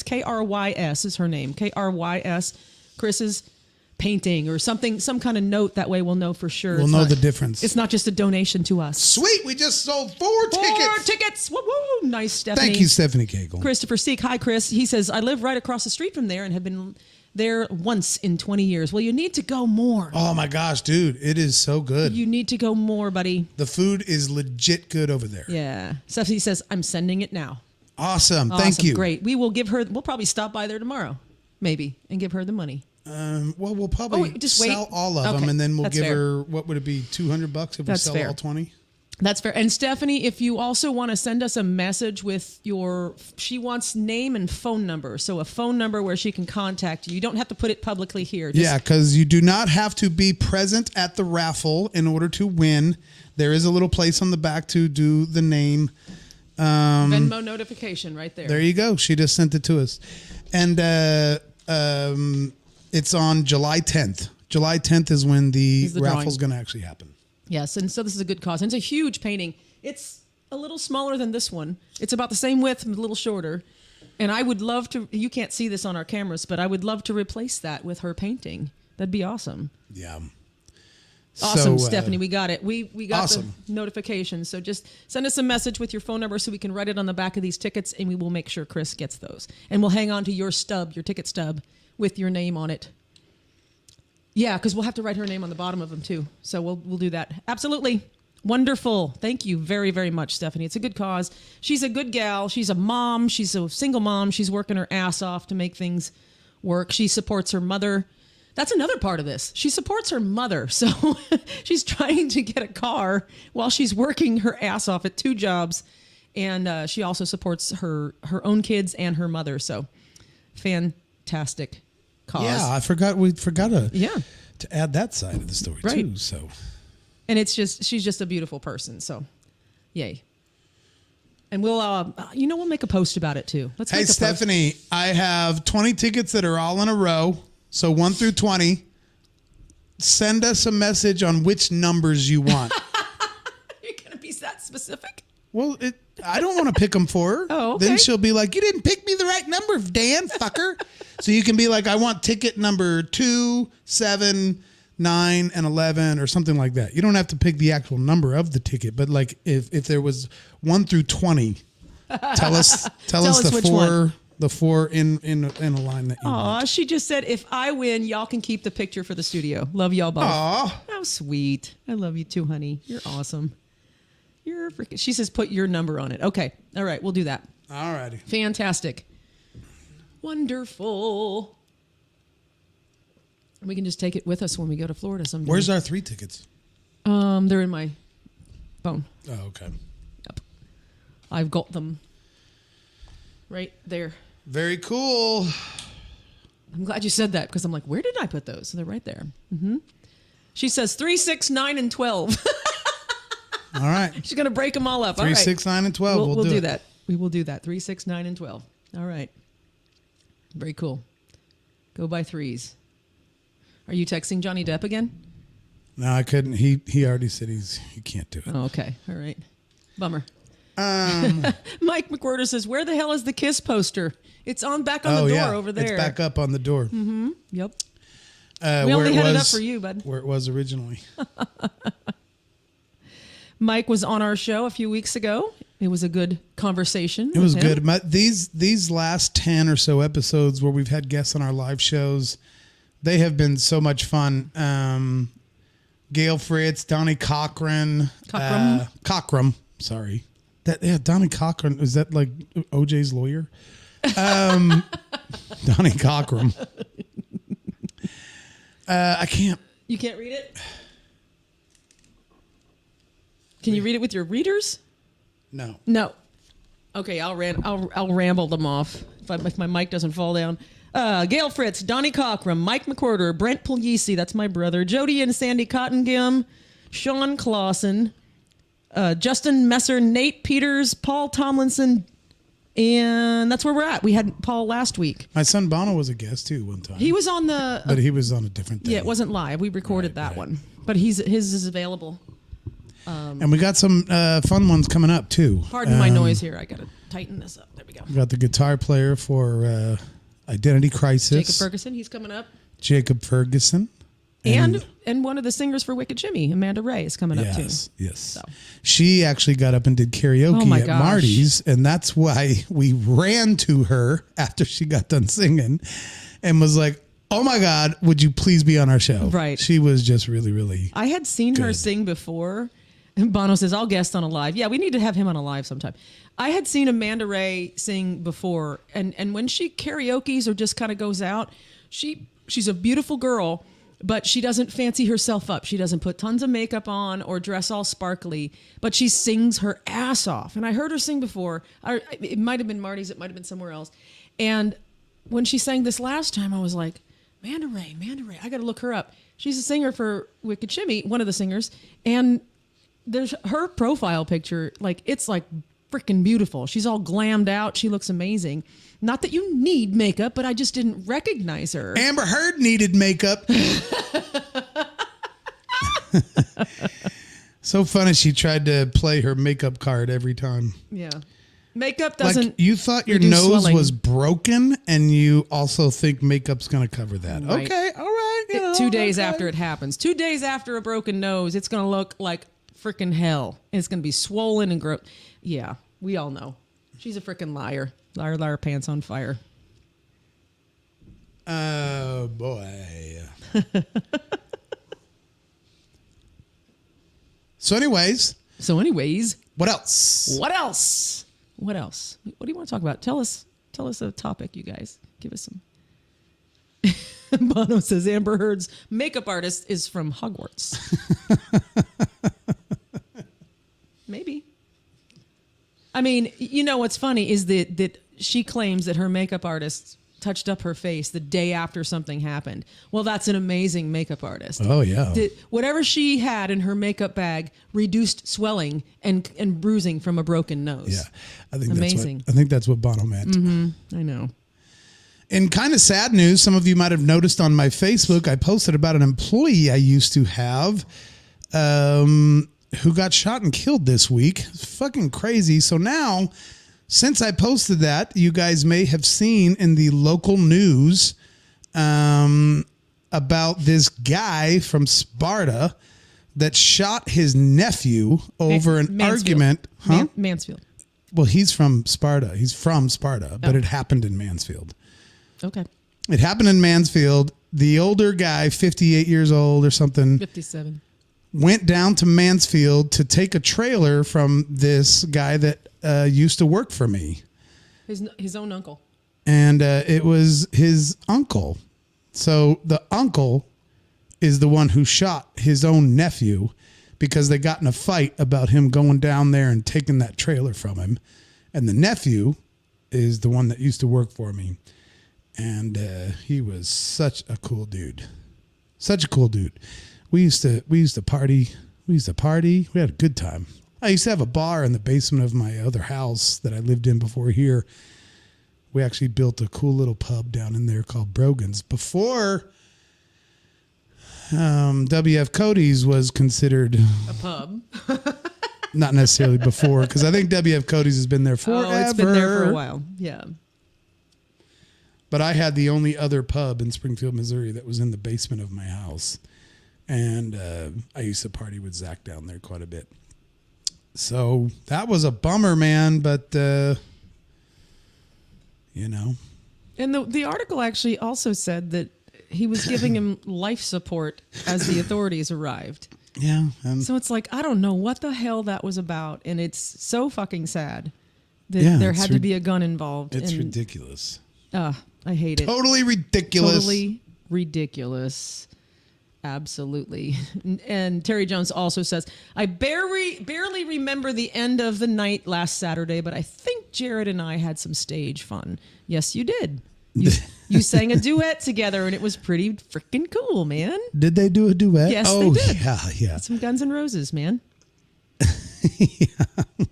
KRYS is her name. KRYS, Chris's painting or something, some kind of note. That way we'll know for sure. We'll know the difference. It's not just a donation to us. Sweet. We just sold 4 tickets. 4 tickets. Woo-woo. Nice, Stephanie. Thank you, Stephanie Cagle. Christopher Seek. Hi, Chris. He says, I live right across the street from there and have been there once in 20 years. Well, you need to go more. Oh my gosh, dude. It is so good. You need to go more, buddy. The food is legit good over there. Yeah. Stephanie says, I'm sending it now. Awesome. Thank you. Great. We'll probably stop by there tomorrow, maybe, and give her the money. We'll probably just sell all of them, and then we'll give her, what would it be, $200 if we sell all 20? That's fair. And Stephanie, if you also want to send us a message with she wants name and phone number. So a phone number where she can contact you. You don't have to put it publicly here. Yeah, because you do not have to be present at the raffle in order to win. There is a little place on the back to do the name. Venmo notification right there. There you go. She just sent it to us. And it's on July 10th. July 10th is when the raffle's going to actually happen. Yes, and so this is a good cause. And it's a huge painting. It's a little smaller than this one. It's about the same width, a little shorter. And I would love to, you can't see this on our cameras, but I would love to replace that with her painting. That'd be awesome. Yeah. Awesome, Stephanie. We got it. We got awesome. The notification. So just send us a message with your phone number so we can write it on the back of these tickets, and we will make sure Chris gets those. And we'll hang on to your stub, your ticket stub, with your name on it. Yeah, because we'll have to write her name on the bottom of them too. So we'll do that. Absolutely. Wonderful. Thank you very, very much, Stephanie. It's a good cause. She's a good gal. She's a mom. She's a single mom. She's working her ass off to make things work. She supports her mother. That's another part of this. She supports her mother. So she's trying to get a car while she's working her ass off at 2 jobs. And she also supports her own kids and her mother. So fantastic cause. Yeah, we forgot to add that side of the story too. So, and she's just a beautiful person. So, yay. And we'll make a post about it too. Hey, Stephanie, I have 20 tickets that are all in a row. So 1 through 20. Send us a message on which numbers you want. You're gonna be that specific? Well, I don't want to pick them for her. Oh, okay. Then she'll be like, "You didn't pick me the right number, Dan, fucker." So you can be like, "I want ticket number 2, 7, 9, and 11, or something like that." You don't have to pick the actual number of the ticket, but like if there was 1 through 20, tell us the four in a line that you want. She just said, "If I win, y'all can keep the picture for the studio." Love y'all both. Aw. How sweet. I love you too, honey. You're awesome. You're freaking. She says, "Put your number on it." Okay. All right. We'll do that. All righty. Fantastic. Wonderful. We can just take it with us when we go to Florida someday. Where's our 3 tickets? They're in my phone. Oh, okay. Yep. I've got them right there. Very cool. I'm glad you said that because I'm like, where did I put those? So they're right there. Mm-hmm. She says 3, 6, 9, and 12. All right. She's going to break them all up. 3, 6, 9, and 12. We'll do that. We will do that. 3, 6, 9, and 12. All right. Very cool. Go by 3s. Are you texting Johnny Depp again? No, I couldn't. He already said he can't do it. Oh, okay. All right. Bummer. Mike McWhorter says, "Where the hell is the Kiss poster? It's back on the door over there. It's back up on the door. Mm-hmm. Yep. We only had it up for you, bud. Where it was originally." Mike was on our show a few weeks ago. It was a good conversation. It was good. These last 10 or so episodes where we've had guests on our live shows, they have been so much fun. Gail Fritz, Donnie Cochran. Cochran. Sorry. Donnie Cochran. Is that like OJ's lawyer? Donnie Cochran. I can't. You can't read it? Can you read it with your readers? No. Okay, I'll ramble them off if my mic doesn't fall down. Gail Fritz, Donnie Cochran, Mike McWhorter, Brent Pugliese, that's my brother, Jody and Sandy Cottengim, Sean Clausen, Justin Messer, Nate Peters, Paul Tomlinson, and that's where we're at. We had Paul last week. My son Bono was a guest too one time. He was on the... but he was on a different thing. Yeah, it wasn't live. We recorded that one. But his is available. And we got some fun ones coming up too. Pardon my noise here. I got to tighten this up. There we go. We got the guitar player for Identity Crisis. Jacob Ferguson. He's coming up. Jacob Ferguson. And one of the singers for Wicked Jimmy, Amanda Ray, is coming up too. Yes. So. She actually got up and did karaoke at Marty's, and that's why we ran to her after she got done singing and was like, "Oh my God, would you please be on our show?" Right. She was just really, really I had seen her sing before. And Bono says, "I'll guest on a live." Yeah, we need to have him on a live sometime. I had seen Amanda Ray sing before, and when she karaoke's or just kind of goes out, she's a beautiful girl. But she doesn't fancy herself up. She doesn't put tons of makeup on or dress all sparkly, but she sings her ass off. And I heard her sing before. It might have been Marty's. It might have been somewhere else. And when she sang this last time, I was like, Manda Ray. I got to look her up. She's a singer for Wicked Shimmy, one of the singers. And there's her profile picture. Like, it's like freaking beautiful. She's all glammed out. She looks amazing. Not that you need makeup, but I just didn't recognize her. Amber Heard needed makeup. So funny. She tried to play her makeup card every time. Yeah. Makeup doesn't. Like you thought your reduce nose swelling. was broken and you also think makeup's going to cover that. Right. Okay. All right. You know, 2 days okay. after it happens. 2 days after a broken nose, it's going to look like freaking hell. And it's going to be swollen and gross. Yeah. We all know. She's a freaking liar. Liar, pants on fire. Oh, boy. So anyways, what what else? What do you want to talk about? Tell us a topic, you guys. Give us some. Bono says Amber Heard's makeup artist is from Hogwarts. Maybe. I mean, you know what's funny is that she claims that her makeup artist touched up her face the day after something happened. Well, that's an amazing makeup artist. Oh, yeah. Whatever she had in her makeup bag reduced swelling and bruising from a broken nose. Yeah. I think amazing. I think that's what Bono meant. I know. In kind of sad news, some of you might have noticed on my Facebook, I posted about an employee I used to have who got shot and killed this week. It's fucking crazy. So now, since I posted that, you guys may have seen in the local news about this guy from Sparta that shot his nephew over an Mansfield. argument. Huh? Mansfield. Well, he's from Sparta. He's from Sparta, but it happened in Mansfield. Okay. It happened in Mansfield. The older guy, 58 years old or something, 57. went down to Mansfield to take a trailer from this guy that used to work for me. His own uncle. And it was his uncle. So the uncle is the one who shot his own nephew because they got in a fight about him going down there and taking that trailer from him. And the nephew is the one that used to work for me. And he was such a cool dude. Such a cool dude. We used to party. We had a good time. I used to have a bar in the basement of my other house that I lived in before here. We actually built a cool little pub down in there called Brogan's before W.F. Cody's was considered A pub. not necessarily before, because I think W.F. Cody's has been there forever. Oh, it's been there for a while. Yeah. But I had the only other pub in Springfield, Missouri that was in the basement of my house. And I used to party with Zach down there quite a bit. So that was a bummer, man. But, you know. And the article actually also said that he was giving him life support as the authorities arrived. Yeah. So it's like, I don't know what the hell that was about. And it's so fucking sad that there had to be a gun involved. It's ridiculous. I hate it. Totally ridiculous. Totally ridiculous. Absolutely. And Terry Jones also says, I barely remember the end of the night last Saturday, but I think Jared and I had some stage fun. Yes, you did. You sang a duet together, and it was pretty freaking cool, man. Did they do a duet? Yes, they did. Yeah. Some Guns N' Roses, man. Yeah.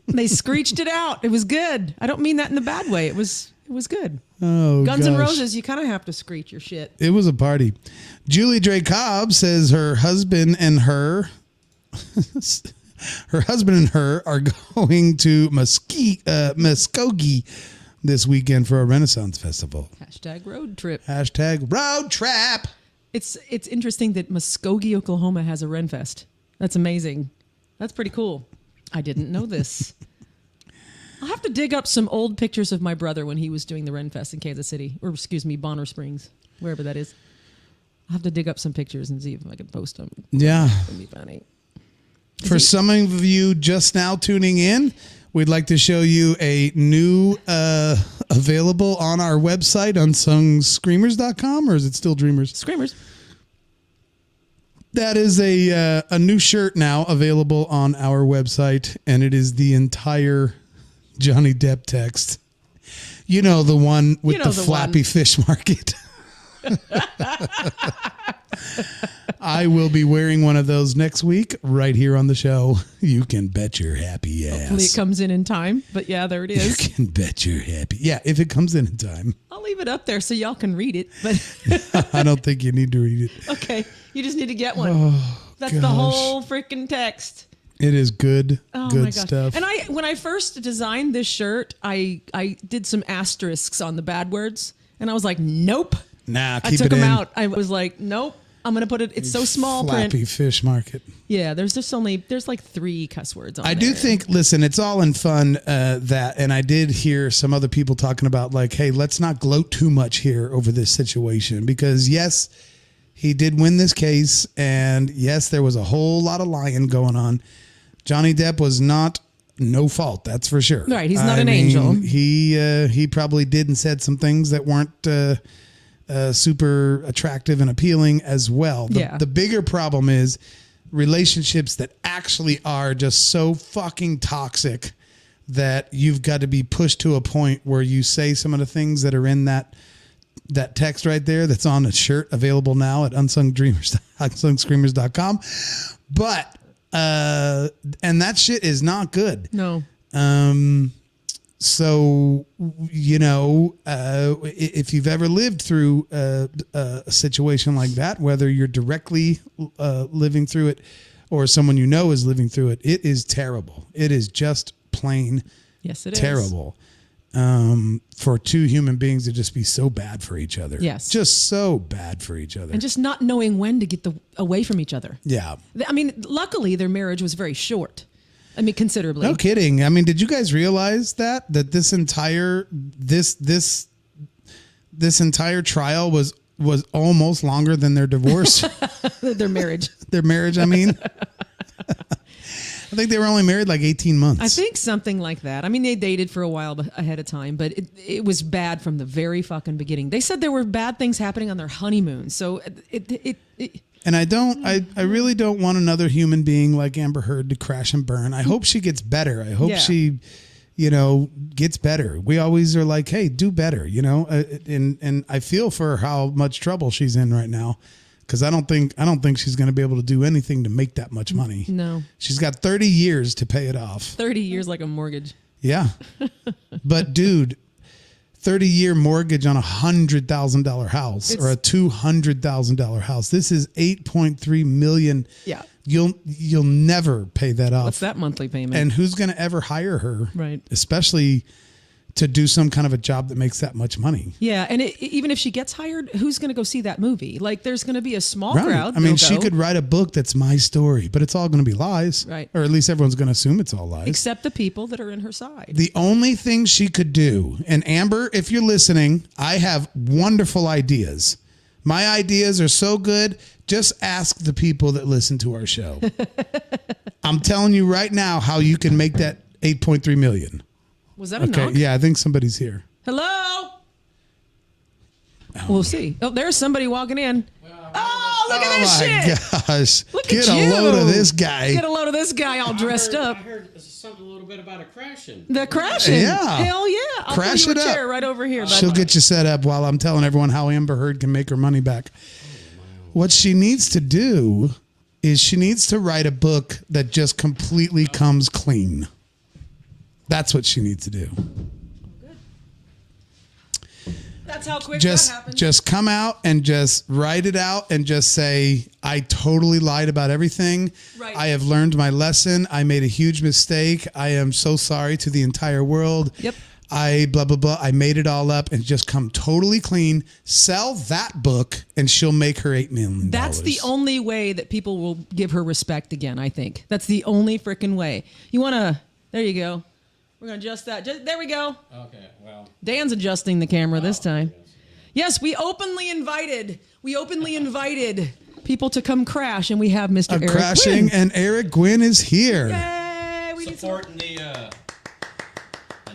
They screeched it out. It was good. I don't mean that in a bad way. It was good. Oh, Guns N' gosh. Roses, you kind of have to screech your shit. It was a party. Julie Dre Cobb says her husband and her are going to Muskogee this weekend for a Renaissance festival. Hashtag road trip. Hashtag road trap. It's interesting that Muskogee, Oklahoma has a Renfest. That's amazing. That's pretty cool. I didn't know this. I'll have to dig up some old pictures of my brother when he was doing the Renfest in Kansas City, or Bonner Springs, wherever that is. I'll have to dig up some pictures and see if I can post them. Yeah. It'd be funny. For some of you just now tuning in, we'd like to show you a new available on our website, unsungscreamers.com, or is it still Dreamers? Screamers. That is a new shirt now available on our website, and it is the entire Johnny Depp text. You know, the one with the flappy fish market. I will be wearing one of those next week right here on the show. You can bet your happy ass. Hopefully it comes in time, but yeah, there it is. You can bet your happy. Yeah, if it comes in time. I'll leave it up there so y'all can read it. But I don't think you need to read it. Okay, you just need to get one. Oh, That's gosh. the whole freaking text. It is good, Oh good my gosh. stuff. And when I first designed this shirt, I did some asterisks on the bad words, and I was like, nope. Nah, I keep took it them in. out. I was like, nope. I'm gonna put it. It's so small Flappy print. fish market. Yeah, there's like 3 cuss words on I there. do think, listen, it's all in fun that, and I did hear some other people talking about like, hey, let's not gloat too much here over this situation because yes, he did win this case, and yes, there was a whole lot of lying going on. Johnny Depp was not no fault, that's for sure. Right, he's not an angel. He probably did and said some things that weren't super attractive and appealing as well. The bigger problem is relationships that actually are just so fucking toxic that you've got to be pushed to a point where you say some of the things that are in that text right there that's on a shirt available now at unsungscreamers.com. But and that shit is not good. No. So, you know, if you've ever lived through a situation like that, whether you're directly living through it or someone you know is living through it, it is terrible. It is just plain terrible. For two human beings to just be so bad for each other. Yes. Just so bad for each other. And just not knowing when to get away from each other. Yeah. I mean, luckily their marriage was very short. I mean, considerably. No kidding. I mean, did you guys realize that this entire this entire trial was almost longer than their divorce? Their marriage. Their marriage, I mean. I think they were only married like 18 months. I think something like that. I mean, they dated for a while ahead of time, but it was bad from the very fucking beginning. They said there were bad things happening on their honeymoon. So and I really don't want another human being like Amber Heard to crash and burn. I hope she gets better. I hope she, you know, gets better. We always are like, hey, do better, you know? And I feel for how much trouble she's in right now. Because I don't think she's going to be able to do anything to make that much money. No. She's got 30 years to pay it off. 30 years like a mortgage. Yeah. But dude, 30-year mortgage on $100,000 house or a $200,000 house. This is $8.3 million. Yeah. You'll never pay that off. What's that monthly payment? And who's going to ever hire her? Right. Especially to do some kind of a job that makes that much money. Yeah, and even if she gets hired, who's going to go see that movie? Like, there's going to be a small crowd. I mean, she could write a book that's my story, but it's all going to be lies. Right. Or at least everyone's going to assume it's all lies. Except the people that are in her side. The only thing she could do, and Amber, if you're listening, I have wonderful ideas. My ideas are so good, just ask the people that listen to our show. I'm telling you right now how you can make that $8.3 million. Was that a knock? Yeah, I think somebody's here. Hello? Oh. We'll see. Oh, there's somebody walking in. Oh, look at this shit. Oh, my gosh. Look Get at you. a load of this guy. Get a load of this guy all dressed up. I heard something a little bit about a crashing. The crashing. Yeah. Hell yeah. I'll Crash put you it a up. chair right over here. She'll bud. get you set up while I'm telling everyone how Amber Heard can make her money back. What she needs to do is she needs to write a book that just completely comes clean. That's what she needs to do. That's how quick that happened. Just come out and just write it out and just say, I totally lied about everything. Right. I have learned my lesson. I made a huge mistake. I am so sorry to the entire world. Yep. I blah, blah, blah. I made it all up and just come totally clean. Sell that book and she'll make her $8 million. That's the only way that people will give her respect again, I think. That's the only freaking way. You want to, there you go. We're going to adjust that. There we go. Okay, well. Dan's adjusting the camera this time. Yes, we openly invited people to come crash, and we have Mr. Eric crashing, Gwynn. and Eric Gwynn is here. Yay! Supporting the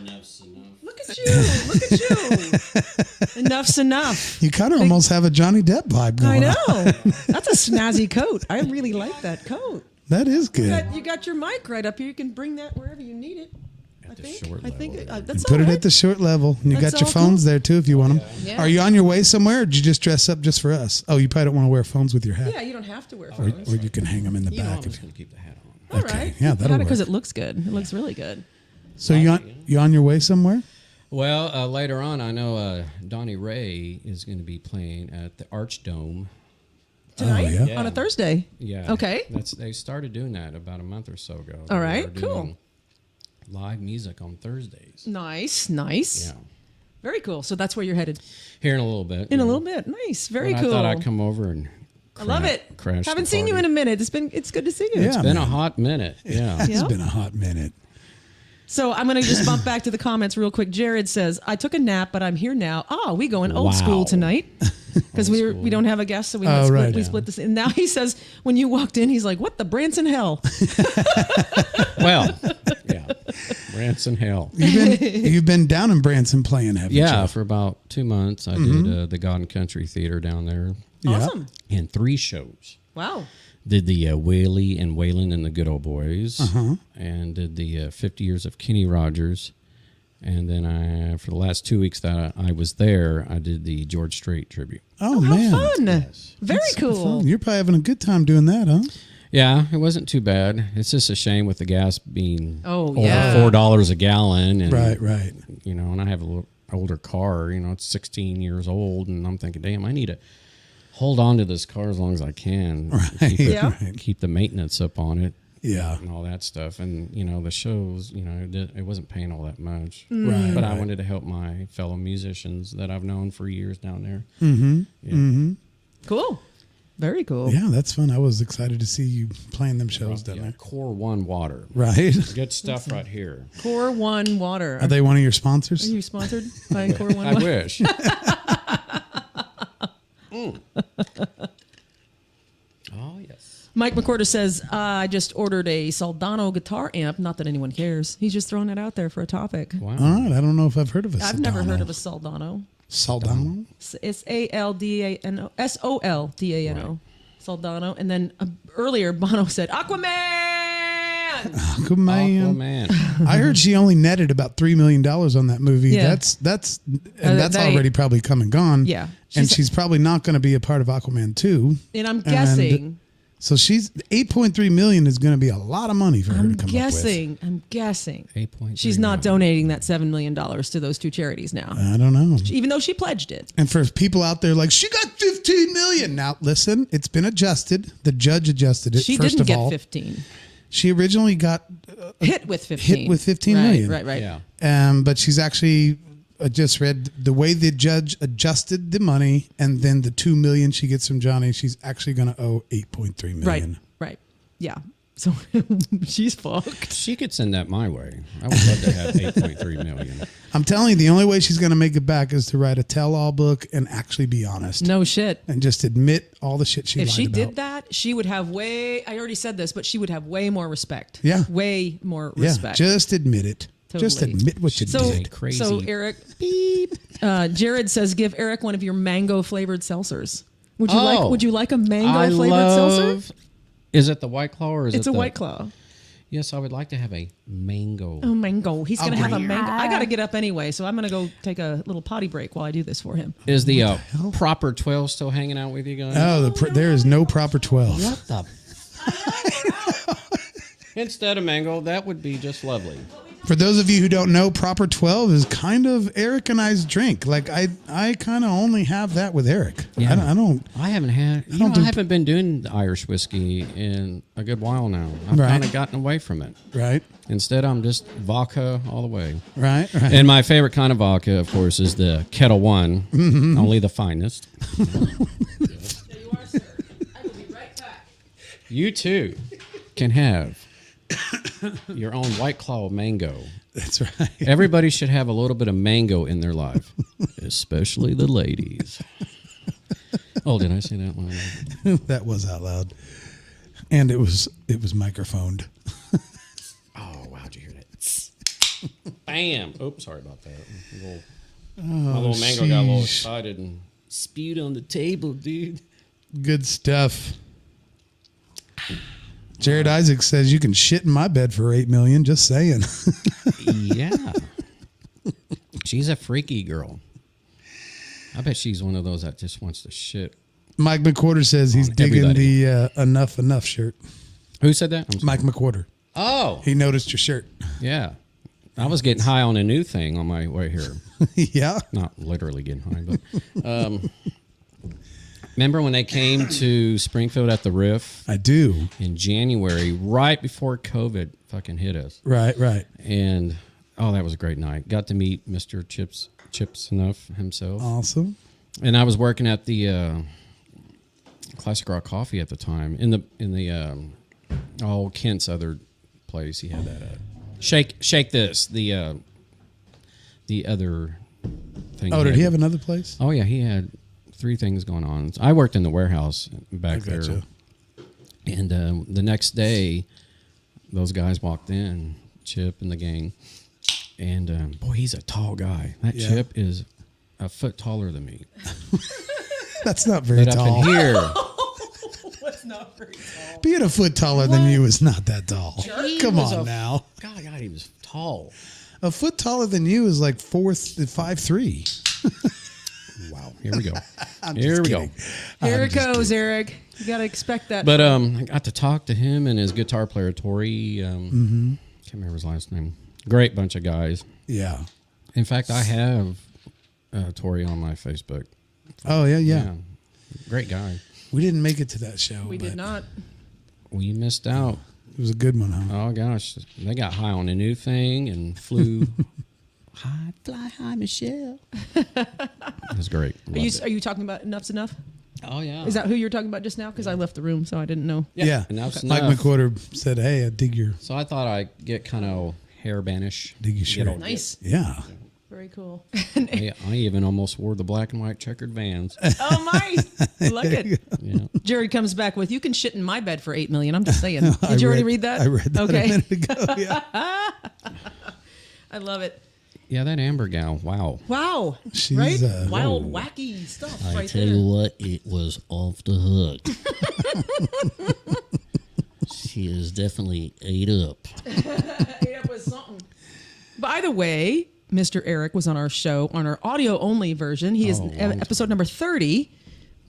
Enough's enough. Look at you. Look at you. Enough's enough. You kind of almost have a Johnny Depp vibe going I on. know. That's a snazzy coat. I really like that coat. That is good. You got your mic right up here. You can bring that wherever you need it. At the short I think level. that's Put all it right. at the short level. And you That's got your all phones cool. there too if you want them. Yeah. Are you on your way somewhere or did you just dress up just for us? Oh, you probably don't want to wear phones with your hat. Yeah, you don't have to wear Or, phones. or you can hang them in the You know, I'm back. just going to keep the hat on. All Okay. right. Yeah, that'll because work. it looks good. It looks really good. So you on your way somewhere? Well, later on, I know Donnie Ray is going to be playing at the Archdome. Tonight? yeah? Yeah. On a Thursday? Yeah. Okay. They started doing that about a month or so ago. All They right, were doing cool. Live music on Thursdays. Nice. Yeah. Very cool. So that's where you're headed. Here in a little bit. In a yeah. little bit. Nice. Very But cool. I thought I'd come over and I love it. crash Haven't the seen you party. in a minute. It's good to see you. Yeah. It's been a man. hot minute. Yeah. It's Yep. been a hot minute. So I'm going to just bump back to the comments real quick. Jared says, I took a nap, but I'm here now. Oh, we going old Wow. school tonight. Because we don't have a guest, so we split, right. we split this. And now he says, when you walked in, he's like, what the Branson hell? Well, yeah. Branson Hell. You've been down in Branson playing, haven't you? Yeah, for about 2 months. I did the God and Country Theater down there Yeah. Awesome. in 3 shows. Wow. Did the Whaley and Waylon and the Good Old Boys, and did the 50 Years of Kenny Rogers. And then for the last 2 weeks that I was there, I did the George Strait tribute. Oh, How man. fun. Yes. Very That's so cool. fun. You're probably having a good time doing that, huh? Yeah, it wasn't too bad. It's just a shame with the gas being over yeah. $4 a gallon. And, Right. You know, and I have a little older car. You know, it's 16 years old, and I'm thinking, damn, I need to hold on to this car as long as I can. Right. Keep, Yeah. keep the maintenance up on it. Yeah. And all that stuff. And, you know, the shows, you know, it wasn't paying all that much. Right. But I wanted to help my fellow musicians that I've known for years down there. Mm-hmm. Yeah. Mm-hmm. Cool. Very cool. Yeah, that's fun. I was excited to see you playing them shows down Yeah, there. Core One Water. Right. Good stuff right here. Core One Water. Are they one of your sponsors? Are you sponsored by Core One I Water? wish. Oh, yes. Mike McCorder says, I just ordered a Soldano guitar amp. Not that anyone cares. He's just throwing it out there for a topic. Wow. All right. I don't know if I've heard of a I've never heard of a Soldano. Soldano. It's Aldano, Soldano. Soldano. And then earlier, Bono said, Aquaman! Aquaman. Man. I heard she only netted about $3 million on that movie. Yeah. That's they- already probably come and gone. Yeah. And she's probably not going to be a part of Aquaman 2. And I'm guessing. So she's $8.3 million is going to be a lot of money for her to come up with. I'm guessing. 8.3 She's not million. donating that $7 million to those 2 charities now. I don't know. Even though she pledged it. And for people out there like, she got $15 million. Now, listen, it's been adjusted. The judge adjusted it. She First didn't of get all, 15. she originally got Hit with 15. hit with 15 right, million. Right. Yeah. but she's actually just read the way the judge adjusted the money, and then the $2 million she gets from Johnny, she's actually going to owe $8.3 million. Right. Yeah. So she's fucked. She could send that my way. I would love to have 8.3 million. I'm telling you, the only way she's going to make it back is to write a tell-all book and actually be honest. No shit. And just admit all the shit she If lied she about. did that, she would have I already said this, but she would have way more respect. Yeah. Way more Yeah, respect. just admit it. Just Totally. admit what you So, did. Crazy. so Eric, beep. Jared says, give Eric one of your mango flavored seltzers. Would you like a mango flavored seltzer? Is it the White Claw or is It's it a the White Claw. Yes, I would like to have a mango. Oh, mango. He's going to have a bring it. mango. I got to get up anyway, so I'm going to go take a little potty break while I do this for him. Is the proper 12 still hanging out with you guys? Oh, there is no proper 12. What the? Instead of mango, that would be just lovely. For those of you who don't know, proper 12 is kind of Eric and I's drink. Like I kind of only have that with Eric. Yeah. I don't. I haven't had. I haven't been doing the Irish whiskey in a good while now. I've Right. kind of gotten away from it. Right. Instead, I'm just vodka all the way. Right. And my favorite kind of vodka, of course, is the Kettle One, only the finest. There you are, sir. I will be right back. You too can have your own White Claw mango. That's right. Everybody should have a little bit of mango in their life, especially the ladies. Oh, did I say that one? That was out loud, and it was microphoned. Oh, wow, did you hear that? Bam. Oops, sorry about that. My little mango got a little sheesh. excited and spewed on the table, dude. Good stuff. Jared Isaac says you can shit in my bed for $8 million. Just saying. Yeah. She's a freaky girl. I bet she's one of those that just wants to shit. Mike McWhorter says he's On digging everybody. the Enough shirt. Who said that? I'm sorry. Mike McWhorter. Oh, He noticed your shirt. yeah. I was getting high on a new thing on my way here. Yeah. Not literally getting high, but remember when they came to Springfield at the Riff I do. in January, right before COVID fucking hit us? Right. And oh, that was a great night. Got to meet Mr. Chips Enough himself. Awesome. And I was working at the Classic Rock Coffee at the time in the Kent's other place. He had that shake this the other thing. Oh, did he have another place? Oh yeah, he had 3 things going on. I worked in the warehouse back there, gotcha. and the next day, those guys walked in, Chip and the gang, and boy, he's a tall guy. That Yeah. Chip is a foot taller than me. That's not very But up tall. in here, That's not very tall. Being a foot taller than you is not that tall. He Come was on a- now. God, he was tall. A foot taller than you is like 5'3". Wow, here we go. I'm Here just we kidding. go. Here I'm it just goes, Eric. You got to expect that. But I got to talk to him and his guitar player Tori. Can't remember his last name. Great bunch of guys. Yeah. In fact, I have Tori on my Facebook. Oh, yeah. Great guy. We didn't make it to that show. we did but not. We missed out. It was a good one, huh? Oh gosh, they got high on a new thing and flew. Fly high, Michelle. It was great. Are you talking about Enough's Enough? Oh yeah. Is that who you're talking about just now? Because I left the room, so I didn't know. Yeah. Enough's Mike enough. McWhorter said, hey, I dig your So I thought I'd get kind of hair banish. Dig your Get shirt. all- Nice. Yeah. Very cool. I even almost wore the black and white checkered Vans. Oh, my. Like it. Yeah. Jared comes back with, you can shit in my bed for $8 million. I'm just saying. Did you already read that? I read that Okay. a minute ago. Yeah. I love it. Yeah, that Amber gal. Wow. Wow. She's, right? whoa. Wild, wacky stuff I right tell there. you what, it was off the hook. She is definitely ate up. It was something. By the way, Mr. Eric was on our show on our audio only version. He is Oh, long episode number 30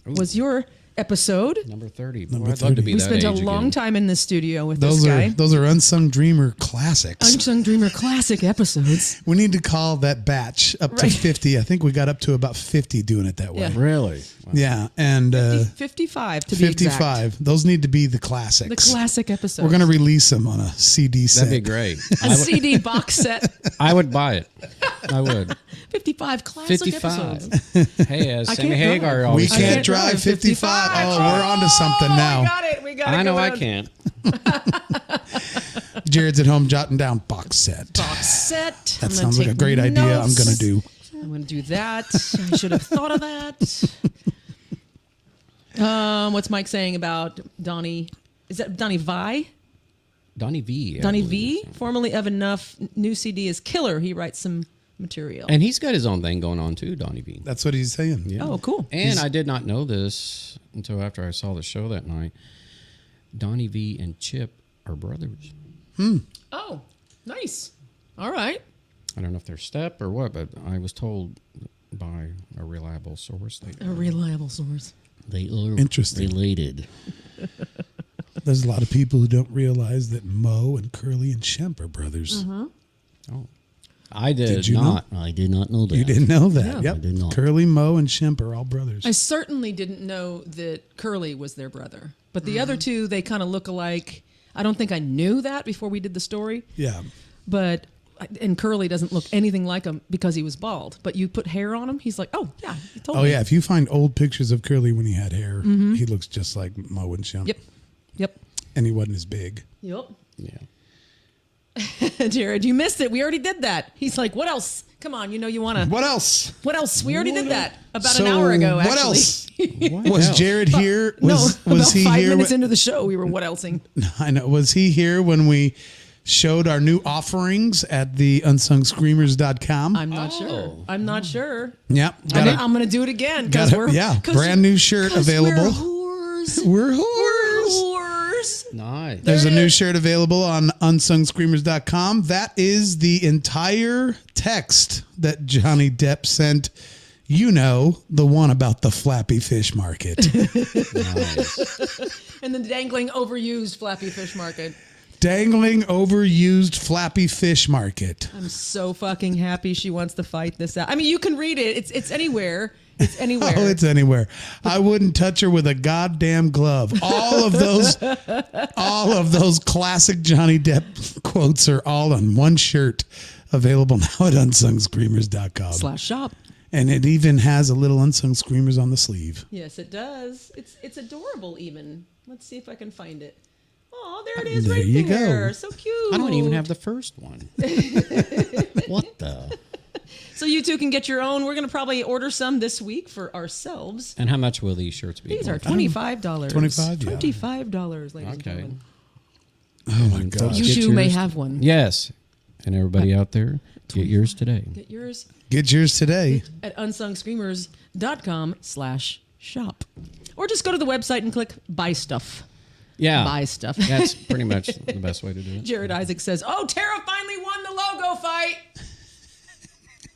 was your episode. Number 30. Number Boy, I'd love to 30. be We that spent a age long again. time in the studio with Those this are guy. those are Unsung Dreamer classics. Unsung Dreamer classic episodes. We need to call that batch up to Right. 50. I think we got up to about 50 doing it that way. Yeah. Really? Wow. Yeah, and 55 to be exact. 55. Those need to be the classics. The classic episodes. We're going to release them on a CD set. That'd be great. a CD box set. I would buy it. I would. 55 classic 55. episodes. Hey, as I Sammy can't drive. Hagar We always can't said, drive 55. Oh, we're on to something We now. got it. We got it. I know I going. can't. Jared's at home jotting down box set. Box set. That sounds like a great idea. I'm going to do. I'm going to do that. I should have thought of that. What's Mike saying about Donnie? Is that Donnie Vi? Donnie V. I Donnie believe V, is- formerly of Enough. New CD is killer. He writes some material. And he's got his own thing going on too, Donnie V. That's what he's saying. Yeah. Oh, cool. And I did not know this until after I saw the show that night. Donnie V and Chip are brothers. Oh, nice. All right. I don't know if they're step or what, but I was told by a reliable source. A reliable source. They are Interesting. related. There's a lot of people who don't realize that Mo and Curly and Shemp are brothers. Oh, I did, Did you know? not. I did not know that. You didn't know that? Yeah. Yep. I did not. Curly, Mo, and Shemp are all brothers. I certainly didn't know that Curly was their brother. But the other two, they kind of look alike. I don't think I knew that before we did the story. Yeah. But and Curly doesn't look anything like him because he was bald. But you put hair on him, he's like, oh yeah, he told Oh, me. yeah. If you find old pictures of Curly when he had hair, he looks just like Mo and Shemp. Yep. And he wasn't as big. Yep. Yeah. Jared, you missed it. We already did that. He's like, what else? Come on, you know you want to. What else? What else? We already did that about So, an hour ago. Actually. What else? What Was else? Jared here? No, Was about he 5 here? minutes when- into the show, we were what elsing? I know. Was he here when we showed our new offerings at the unsungscreamers.com. I'm not sure. I'm not sure. Yep. I'm going to do it again because we're brand new shirt available. We're whores. We're whores. We're whores. Nice. There's a new shirt available on unsungscreamers.com. That is the entire text that Johnny Depp sent. You know, the one about the Flappy Fish Market. Nice. And the dangling, overused Flappy Fish Market. Dangling, overused Flappy Fish Market. I'm so fucking happy she wants to fight this out. I mean, you can read it. It's anywhere. It's anywhere. Oh, it's anywhere. I wouldn't touch her with a goddamn glove. All of those classic Johnny Depp quotes are all on one shirt, available now at unsungscreamers.com. /shop. And it even has a little Unsung Screamers on the sleeve. Yes, it does. It's adorable even. Let's see if I can find it. Oh, there it is There right you there. go. So cute. I don't even have the first one. What the? So you two can get your own. We're going to probably order some this week for ourselves. And how much will these shirts be? These are going for? $25. $25, yeah. $25, ladies and Okay. gentlemen. Oh my God. You Get two may yours. have one. Yes. And everybody out there, get yours today. Get yours Get yours today. at unsungscreamers.com/shop. Or just go to the website and click buy stuff. Yeah. Buy stuff. That's pretty much the best way to do it. Jared Isaac says, "Oh, Tara finally won the logo fight."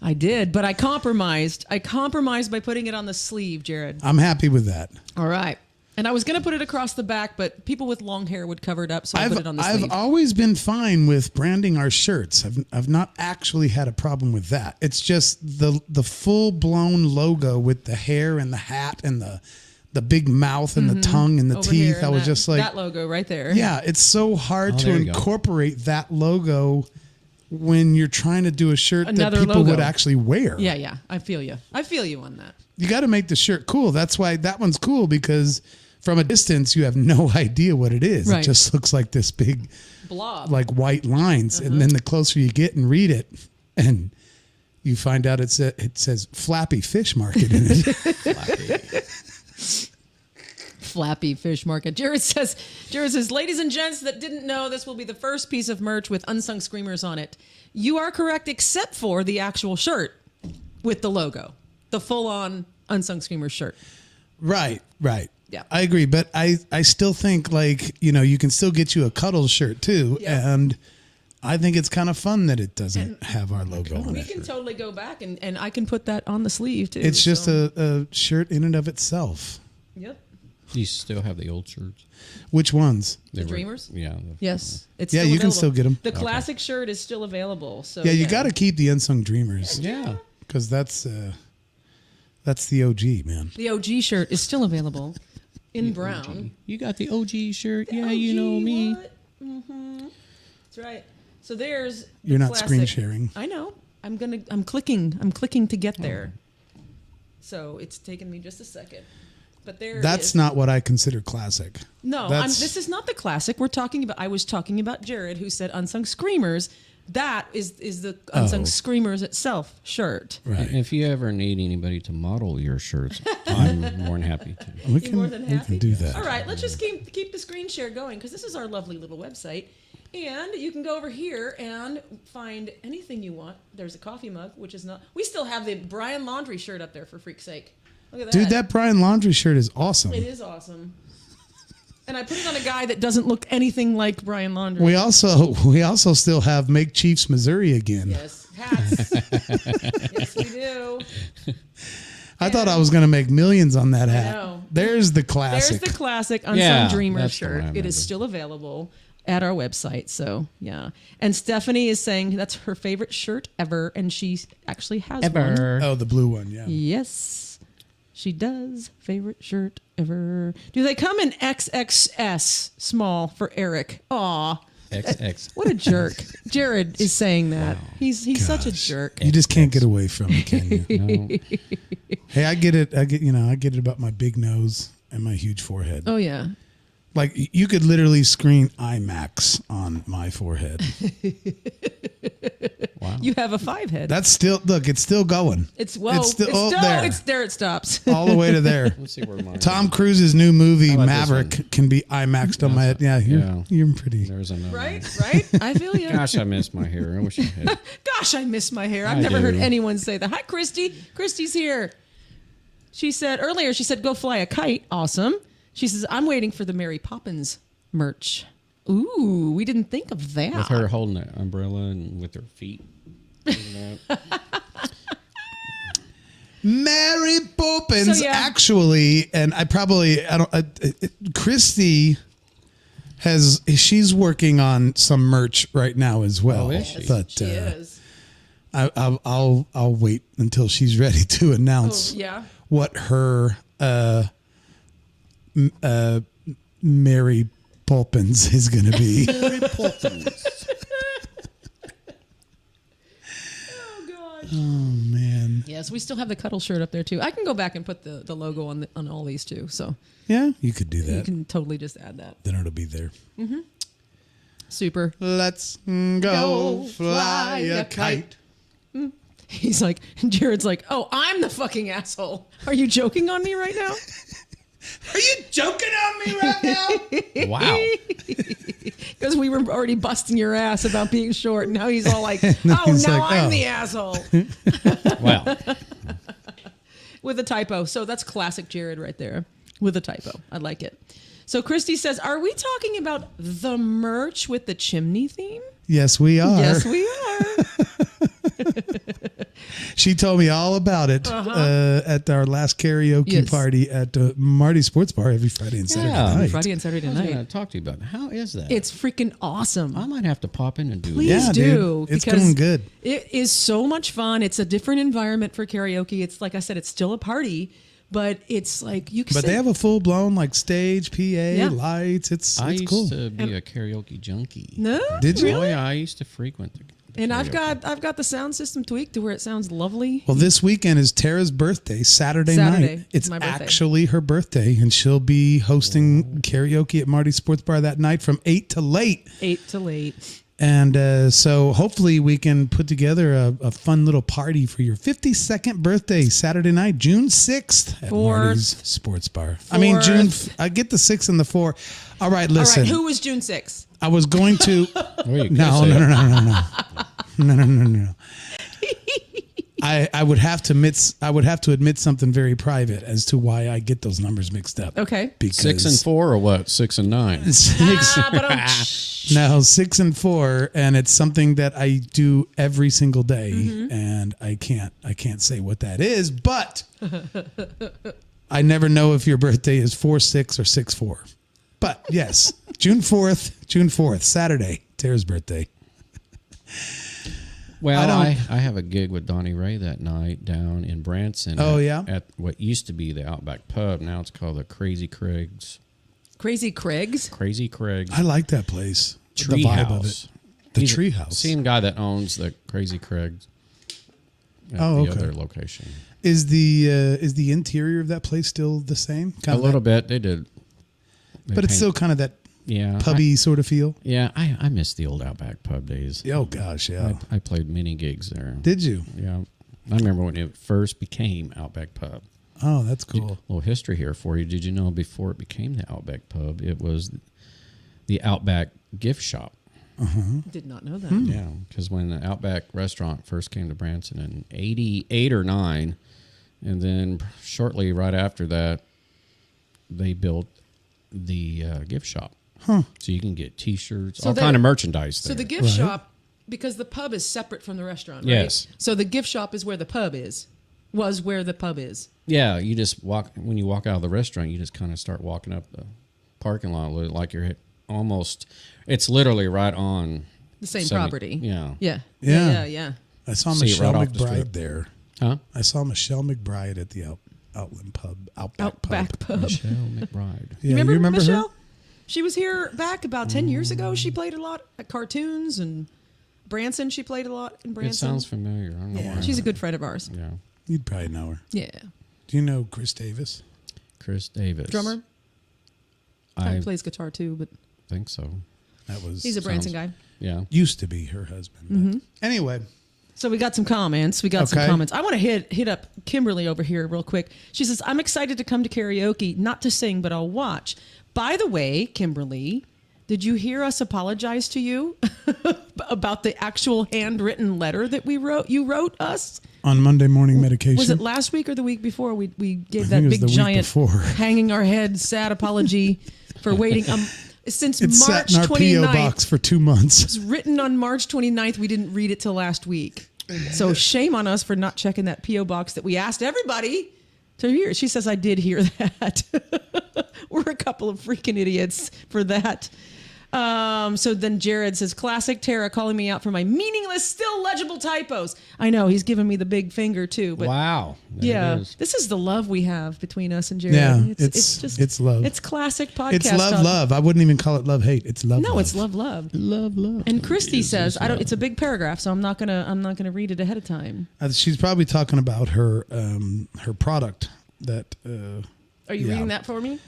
I did, but I compromised. I compromised by putting it on the sleeve, Jared. I'm happy with that. All right. And I was going to put it across the back, but people with long hair would cover it up, so I put it on the sleeve. I've always been fine with branding our shirts. I've not actually had a problem with that. It's just the full blown logo with the hair and the hat and the big mouth and the tongue and the Over here, teeth. I and was just like, that logo right there. yeah, it's so hard to there you go. incorporate that logo when you're trying to do a shirt Another that people logo. would actually wear. Yeah. I feel you. I feel you on that. You got to make the shirt cool. That's why that one's cool, because from a distance you have no idea what it is. Right. It just looks like this big Blob. like white lines, and then the closer you get and read it, and you find out it says Flappy Fish Market in it. Flappy Fish Market. Jared says, ladies and gents that didn't know, this will be the first piece of merch with Unsung Screamers on it. You are correct, except for the actual shirt with the logo, the full-on Unsung Screamers shirt. Right. Yeah. I agree, but I still think, like, you can still get you a Cuddles shirt too, Yeah. and I think it's kind of fun that it doesn't have our logo on We it. can totally go back and I can put that on the sleeve too. It's just so. a shirt in and of itself. Yep. Do you still have the old shirts? Which ones? They were- Dreamers? Yeah. Yes. It's Yeah, still you can available. still get 'em. The classic shirt is still available. So Yeah, you got to keep the Unsung Dreamers. Yeah. Because that's the OG, man. The OG shirt is still available in brown. You got the OG shirt. Yeah, OG, you know me. What? Mm-hmm. That's right. So there's the You're not classic. screen sharing. I know. I'm clicking to get there. So it's taken me just a second. But there That's is. not what I consider classic. No, this is not the classic. I was talking about Jared, who said Unsung Screamers. That is the Unsung Screamers itself shirt. Right. And if you ever need anybody to model your shirts, I'm more than happy to. We You're more than happy. can do that. All right, let's just keep the screen share going, because this is our lovely little website. And you can go over here and find anything you want. There's a coffee mug, which is not... We still have the Brian Laundrie shirt up there, for freak's sake. Look at that. Dude, that Brian Laundrie shirt is awesome. It is awesome. And I put it on a guy that doesn't look anything like Brian Laundrie. We also still have Make Chiefs Missouri again. Yes, hats. Yes, we do. I thought I was going to make millions on that hat. know. There's the classic. There's the classic Unsung Yeah, Dreamer that's the one I shirt. It remember. is still available at our website. So, yeah. And Stephanie is saying that's her favorite shirt ever, and she actually has one. Oh, the blue one, yeah. Yes, she does. Favorite shirt ever. Do they come in XXS small for Eric? Aw. XX. What a jerk. Jared is saying that. He's such a jerk. You just can't get away from it, can you? No. Hey, I get it. I get it about my big nose and my huge forehead. Oh, yeah. Like, you could literally screen IMAX on my forehead. Wow. You have a 5 head. That's still it's still going. It's there. It's there. It stops. All the way to there. Let's see where mine Tom Cruise's new movie How about this Maverick can be IMAXed on my head. Yeah, you're pretty. There's another one. Right. I feel you. Gosh, I miss my hair. I wish I had. Gosh, I miss my hair. I've I never heard do. anyone say that. Hi, Christy. Christy's here. She said earlier, go fly a kite. Awesome. She says, I'm waiting for the Mary Poppins merch. Ooh, we didn't think of that. With her holding the umbrella and with her feet. Mary Poppins, So, yeah. actually, and Christy she's working on some merch right now as well. Oh, is she? But She is. I'll wait until she's ready to announce Oh, yeah. what her Mary Poppins is going to be. Mary Poppins. Oh, gosh. Oh man, Yes, we still have the Cuddle shirt up there, too. I can go back and put the logo on all these, too. So yeah, you could do you that. can totally just add that. Then it'll be there. Super. Let's go fly a kite. He's like, Jared's like, oh, I'm the fucking asshole. Are you joking on me right now? Are you joking on me right now? Wow. Because we were already busting your ass about being short. And now he's all like, oh, he's now like, I'm oh. the asshole. Well, With a typo. So that's classic Jared right there. With a typo. I like it. So Christy says, are we talking about the merch with the chimney theme? Yes, we are. Yes, we are. She told me all about it at our last karaoke Yes. party at Marty's Sports Bar every Friday and Saturday Yeah. night. Friday and Saturday I was going night. to talk to you about that. How is that? It's freaking awesome. I might have to pop in and do Please Yeah, do. dude. It's because going good. It is so much fun. It's a different environment for karaoke. It's like I said, it's still a party, but it's like you can. But they have a full blown like stage, PA, Yeah. lights. It's I used cool. to be a karaoke junkie. no. Did you? Oh yeah, I used to frequent the And I've karaoke. got the sound system tweaked to where it sounds lovely. Well, this weekend is Tara's birthday, Saturday Saturday. night. It's My birthday. actually her birthday, and she'll be hosting karaoke at Marty's Sports Bar that night from 8 to late. 8 to late. And so hopefully we can put together a fun little party for your 52nd birthday, Saturday night, June 6th at Fourth. Marty's Sports Bar. I mean, I get the 6 and the 4. All right, listen. All right. Who was June 6th? I was going to... Well, you could No. say it. No. I would have to admit something very private as to why I get those numbers mixed up. Okay. Because 6 and 4 or what? 6 and 9. 6 Ah, no, 6 and 4, and it's something that I do every single day, and I can't say what that is, but I never know if your birthday is 4-6 or 6-4. But yes, June 4th, Saturday, Tara's birthday. Well, I have a gig with Donnie Ray that night down in Branson. Oh, yeah? At what used to be the Outback Pub. Now it's called the Crazy Craig's. Crazy Craig's. Crazy Craig's I like that place. Tree the vibe House. of it. The He's Tree the House. Same guy that owns the Crazy Craig's at Oh, the okay. other location. Is the interior of that place still the same? Kind A of little bit. They did. They but it's paint- still kind of that yeah, pubby sort of feel. I miss the old Outback Pub days. Oh gosh, yeah. I played many gigs there. Did you? Yeah. I remember when it first became Outback Pub. Oh, that's cool. A little history here for you. Did you know before it became the Outback Pub, it was the Outback gift shop? Did not know that. Yeah, because when the Outback restaurant first came to Branson in 88 or 9, and then shortly right after that, they built the gift shop. So you can get T-shirts, So all they- kind of merchandise there. So the gift shop, because the pub is separate from the restaurant, right? Yes. So the gift shop is where the pub is. Was where the pub is. Yeah, you just walk when you walk out of the restaurant. You just kind of start walking up the parking lot like you're almost. It's literally right on The same 70 property. Yeah. Yeah. Yeah. Yeah. I saw See it Michelle right off the McBride strip. there. Huh? I saw Michelle McBride at the Outland Pub, Outback Outback Pub. pub. Michelle McBride. Yeah, You remember her? Michelle? She was here back about 10 years ago. She played a lot at cartoons and Branson. She played a lot in Branson. It sounds familiar. I don't know Yeah. why. She's a good friend of ours. Yeah. You'd probably know her. Yeah. Do you know Chris Davis? Chris Davis. Drummer. I He plays guitar too, but think so. That was he's a Branson guy. Yeah. used to be her husband. But Anyway, So we got some comments. I want to hit up Kimberly over here real quick. She says, I'm excited to come to karaoke, not to sing, but I'll watch. By the way, Kimberly, did you hear us apologize to you about the actual handwritten letter that you wrote us? On Monday Morning Medication. Was it last week or the week before we gave I think that it was big the week giant before. hanging our head sad apology for waiting since It March sat in our 29th. P.O. box for 2 months. It was written on March 29th. We didn't read it till last week. So shame on us for not checking that P.O. box that we asked everybody to hear. She says, I did hear that. We're a couple of freaking idiots for that. So then Jared says, classic Tara calling me out for my meaningless, still legible typos. I know, he's giving me the big finger too. But Wow. There yeah, it is. this is the love we have between us and Jared. Yeah, it's love. It's classic podcast. It's love. I wouldn't even call it love-hate. It's love. No, it's love. Love. And Christy says, I don't. It's a big paragraph, so I'm not gonna read it ahead of time. She's probably talking about her product that. Are you Yeah. reading that for me?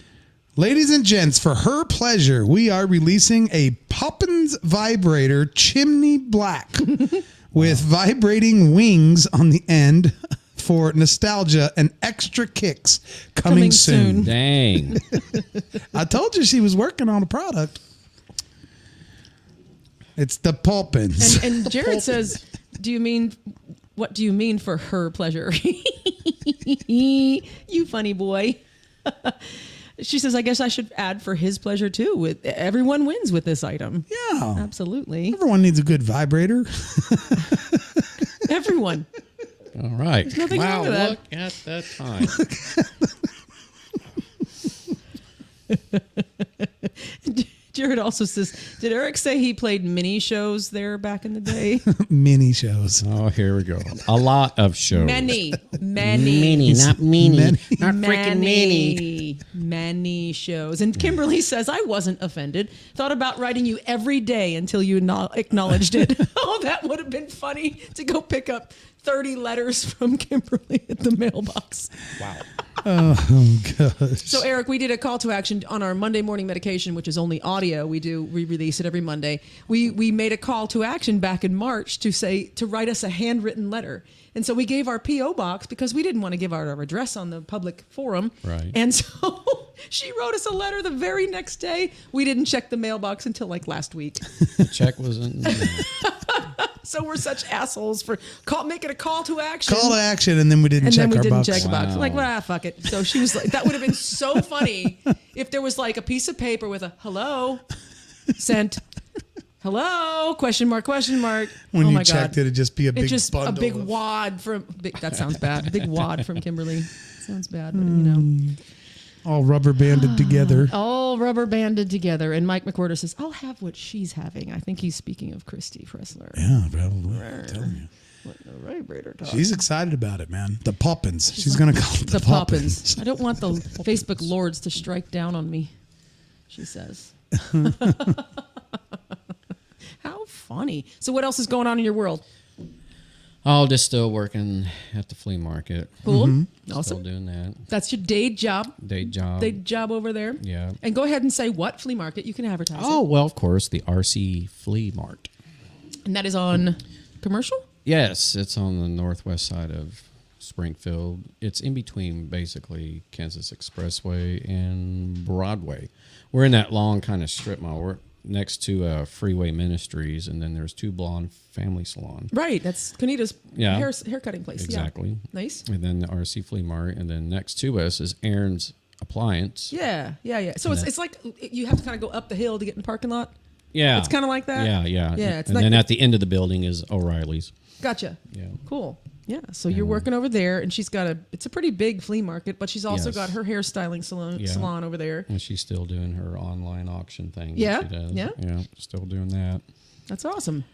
Ladies and gents, for her pleasure, we are releasing a Poppins vibrator chimney black with vibrating wings on the end for nostalgia and extra kicks coming soon. Dang. I told you she was working on a product. It's the Poppins. And Jared says, what do you mean for her pleasure? You funny boy. She says, I guess I should add for his pleasure too. Everyone wins with this item. Yeah. Absolutely. Everyone needs a good vibrator. Everyone. All right. nothing wow, wrong with that. look at that time. Jared also says, did Eric say he played mini shows there back in the day? Mini shows. Oh, here we go. A lot of shows. Many. Mini, not meanie. Many. Not freaking meanie. Many shows. And Kimberly says, I wasn't offended. Thought about writing you every day until you acknowledged it. Oh, that would have been funny to go pick up 30 letters from Kimberly at the mailbox. Wow. Oh, gosh. So, Eric, we did a call to action on our Monday morning medication, which is only audio. We release it every Monday. We made a call to action back in March to write us a handwritten letter. And so we gave our P.O. box because we didn't want to give out our address on the public forum. Right. And so she wrote us a letter the very next day. We didn't check the mailbox until like last week. The check wasn't. So we're such assholes for making a call to action. Call to action, and then we didn't And check then we our didn't box. check the box. Wow. Like, well, fuck it. So she was like, that would have been so funny if there was like a piece of paper with a hello sent. Hello? Question mark, question mark. When oh you my checked God. it'd just be a big It's just bundle. a big of- wad from, that sounds bad. A big wad from Kimberly. Sounds bad, but you know. all rubber banded together. All rubber banded together. And Mike McWhorter says, I'll have what she's having. I think he's speaking of Christy Pressler. Yeah, probably. I'm telling you. What the vibrator talk. She's excited about it, man. The Poppins. She's going to call it The Poppins. I don't want the Facebook lords to strike down on me, she says. How funny. So what else is going on in your world? Oh, just still working at the flea market. Cool. Still Awesome. doing that. That's your day job. Day job. Day job over there. Yeah. And go ahead and say what flea market. You can advertise Oh, it. well, of course, the RC Flea Mart. And that is on commercial? Yes, it's on the northwest side of Springfield. It's in between, basically, Kansas Expressway and Broadway. We're in that long kind of strip mall. We're next to Freeway Ministries, and then there's Two Blonde Family Salon. Right. That's Conita's Yeah. haircutting place. Exactly. Yeah. Nice. And then the RC Flea Mart, and then next to us is Aaron's Appliance. Yeah. So it's like you have to kind of go up the hill to get in the parking lot. Yeah. It's kind of like that? Yeah. Yeah, it's and like then the- at the end of the building is O'Reilly's. Gotcha. Yeah. Cool. Yeah. So you're working over there, and she's got it's a pretty big flea market, but she's also Yes. got her hairstyling salon over there. And she's still doing her online auction thing. that Yeah, she does. yeah. Yeah, still doing that. That's awesome.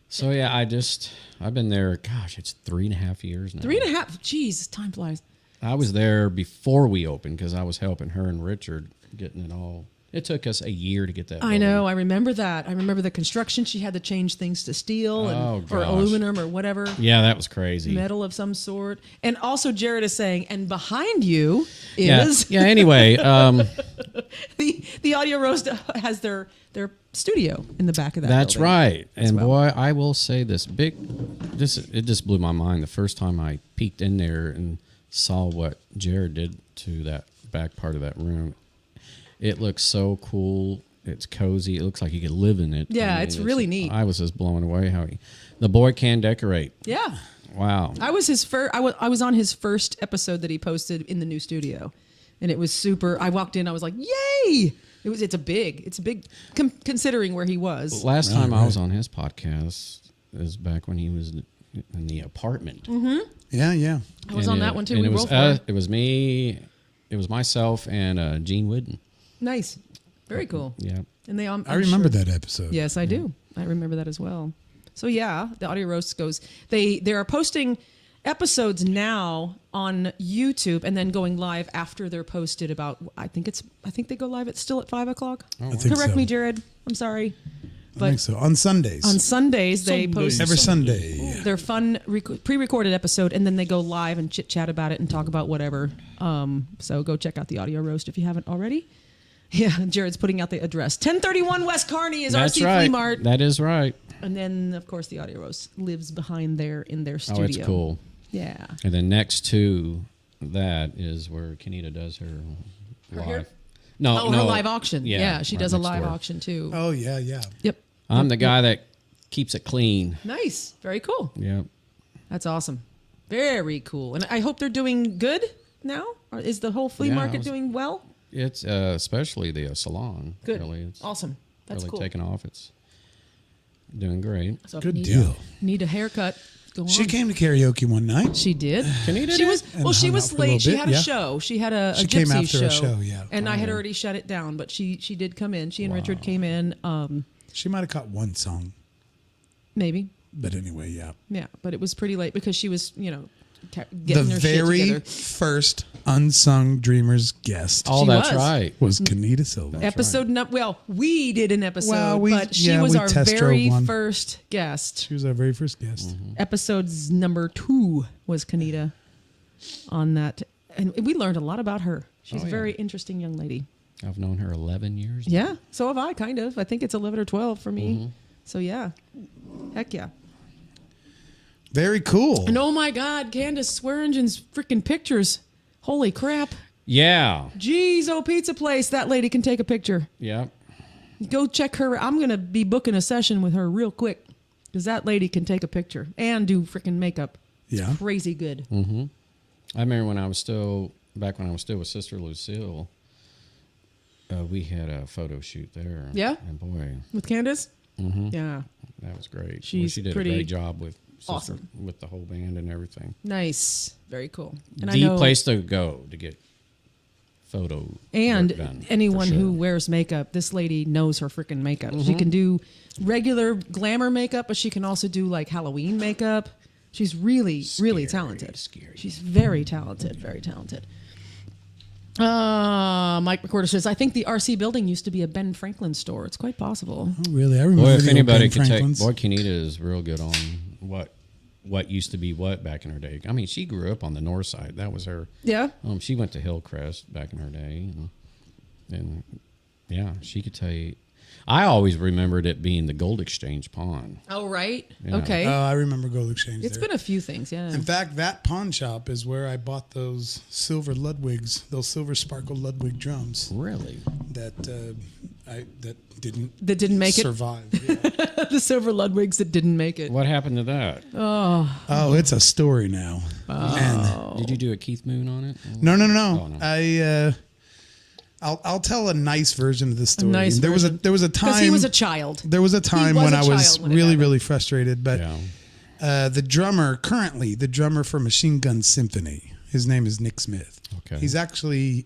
So, yeah, I've been there, gosh, it's 3.5 years now. 3.5. Jeez, time flies. I was there before we opened because I was helping her and Richard getting it all. It took us a year to get that I building. know. I remember that. I remember the construction. She had to change things to steel or gosh. aluminum or whatever. Yeah, that was crazy. Metal of some sort. And also Jared is saying, and behind you Yeah. is Yeah, anyway. the Audio Roast has their studio in the back of that That's building right. as And well. boy, I will say this it just blew my mind the first time I peeked in there and saw what Jared did to that back part of that room. It looks so cool. It's cozy. It looks like you could live in it. Yeah, it's really neat. I was just blown away how the boy can decorate. Yeah. Wow. I was his first. I was on his first episode that he posted in the new studio, and it was super. I walked in. I was like, "Yay!" It's a big considering where he was. Last time I was on his podcast is back when he was in the apartment. Mm-hmm. Yeah. I was on that one too. And We it was both were. it was me, it was myself and Gene Whidden. Nice, very cool. Yeah. And they. I remember that episode. Yes, I do. I remember that as well. So yeah, the audio roast goes. They are posting episodes now on YouTube and then going live after they're posted. About I think they go live still at 5 o'clock. I think Correct so. me, Jared. I'm sorry. I think so. On Sundays. On Sundays they post Every Sunday. their fun pre-recorded episode, and then they go live and chit chat about it and talk about whatever. So go check out the audio roast if you haven't already. Yeah, Jared's putting out the address. 1031 West Kearney is That's RC right. Flea Mart. That is right. And then, of course, the audio roast lives behind there in their studio. Oh, it's cool. Yeah. And then next to that is where Kenita does her live. here? No, her live auction. Yeah, she right does a next live door. auction too. Oh, yeah. Yep. I'm the guy that keeps it clean. Nice. Very cool. Yep. That's awesome. Very cool. And I hope they're doing good now. Or is the whole flea Yeah, market doing well? It's especially the salon. Good. Really, it's Awesome. That's really cool. taking off. It's doing great. So if Good you deal. Need a haircut? Go on. She came to karaoke one night. She did. Kenita She did? was And well. She hung was out for a late. little She bit, had a yeah. show. She had a She gypsy came after show. a show, yeah. And I had already shut it down, but she did come in. She and Richard came in. She might have caught one song. Maybe. But anyway, yeah. Yeah, but it was pretty late because she was, The getting her shit very together. first Unsung Dreamers guest Oh, She that's was. right. was Kenita Silva. Episode well, we did an episode, Well, but she was we our test drove very one. first guest. She was our very first guest. Mm-hmm. Episode's number 2 was Kenita on that, and we learned a lot about her. She's Oh, a yeah. very interesting young lady. I've known her 11 years. Yeah, so have I. Kind of. I think it's 11 or 12 for me. Mm-hmm. So yeah, heck yeah. Very cool. And oh my God, Candace Swearingen's freaking pictures. Holy crap. Yeah. Jeez, oh, pizza place. That lady can take a picture. Yeah. Go check her. I'm going to be booking a session with her real quick because that lady can take a picture and do freaking makeup. It's Yeah. crazy good. Mm-hmm. I remember when I was still with Sister Lucille, we had a photo shoot there. Yeah? And boy, With Candace? mm-hmm. Yeah. that was great. She's she did pretty a great job with Sister, awesome. with the whole band and everything. Nice. Very cool. And I The know, place to go to get photo and work done, anyone for sure. who wears makeup, this lady knows her freaking makeup. She can do regular glamour makeup, but she can also do like Halloween makeup. She's really, really talented. scary. She's very talented, very talented. Mike McWhorter says, I think the RC building used to be a Ben Franklin store. It's quite possible. Oh, really? I remember Boy, if the old anybody Ben could Franklin's. take, boy, Kenita is real good on what used to be what back in her day. I mean, she grew up on the north side. That was her. Yeah. She went to Hillcrest back in her day, and yeah, she could tell you. I always remembered it being the Gold Exchange pawn. Oh, right. Yeah. Okay. I remember Gold Exchange It's there. been a few things, yeah. In fact, that pawn shop is where I bought those silver Ludwigs, those silver sparkle Ludwig drums Really? that didn't That didn't make it. survive. Yeah. The silver Ludwigs that didn't make it. What happened to that? Oh, it's a story now. Man. Did you do a Keith Moon on it? No. Oh, no. I'll tell a nice version of the story. nice there was a version. time Because he was a child. There was a time was when a I was child when it really, happened. really frustrated. But Yeah. the drummer for Machine Gun Symphony, his name is Nick Smith. Okay. He's actually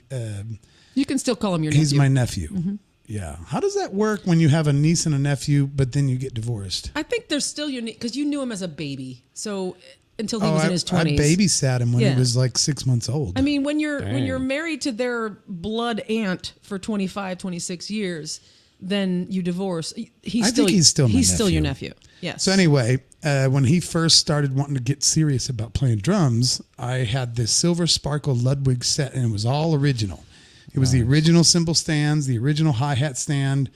You can still call him your he's nephew. my nephew. Yeah. How does that work when you have a niece and a nephew, but then you get divorced? I think they're still your because you knew him as a baby. So until he was in his I 20s. babysat him when Yeah. he was like 6 months old. I mean, when you're Dang. married to their blood aunt for 25, 26 years, then you divorce. I think he's still my your nephew. nephew. Yes. So anyway, when he first started wanting to get serious about playing drums, I had this silver sparkle Ludwig set, and it was all original. It was the original cymbal stands, the original hi-hat stand,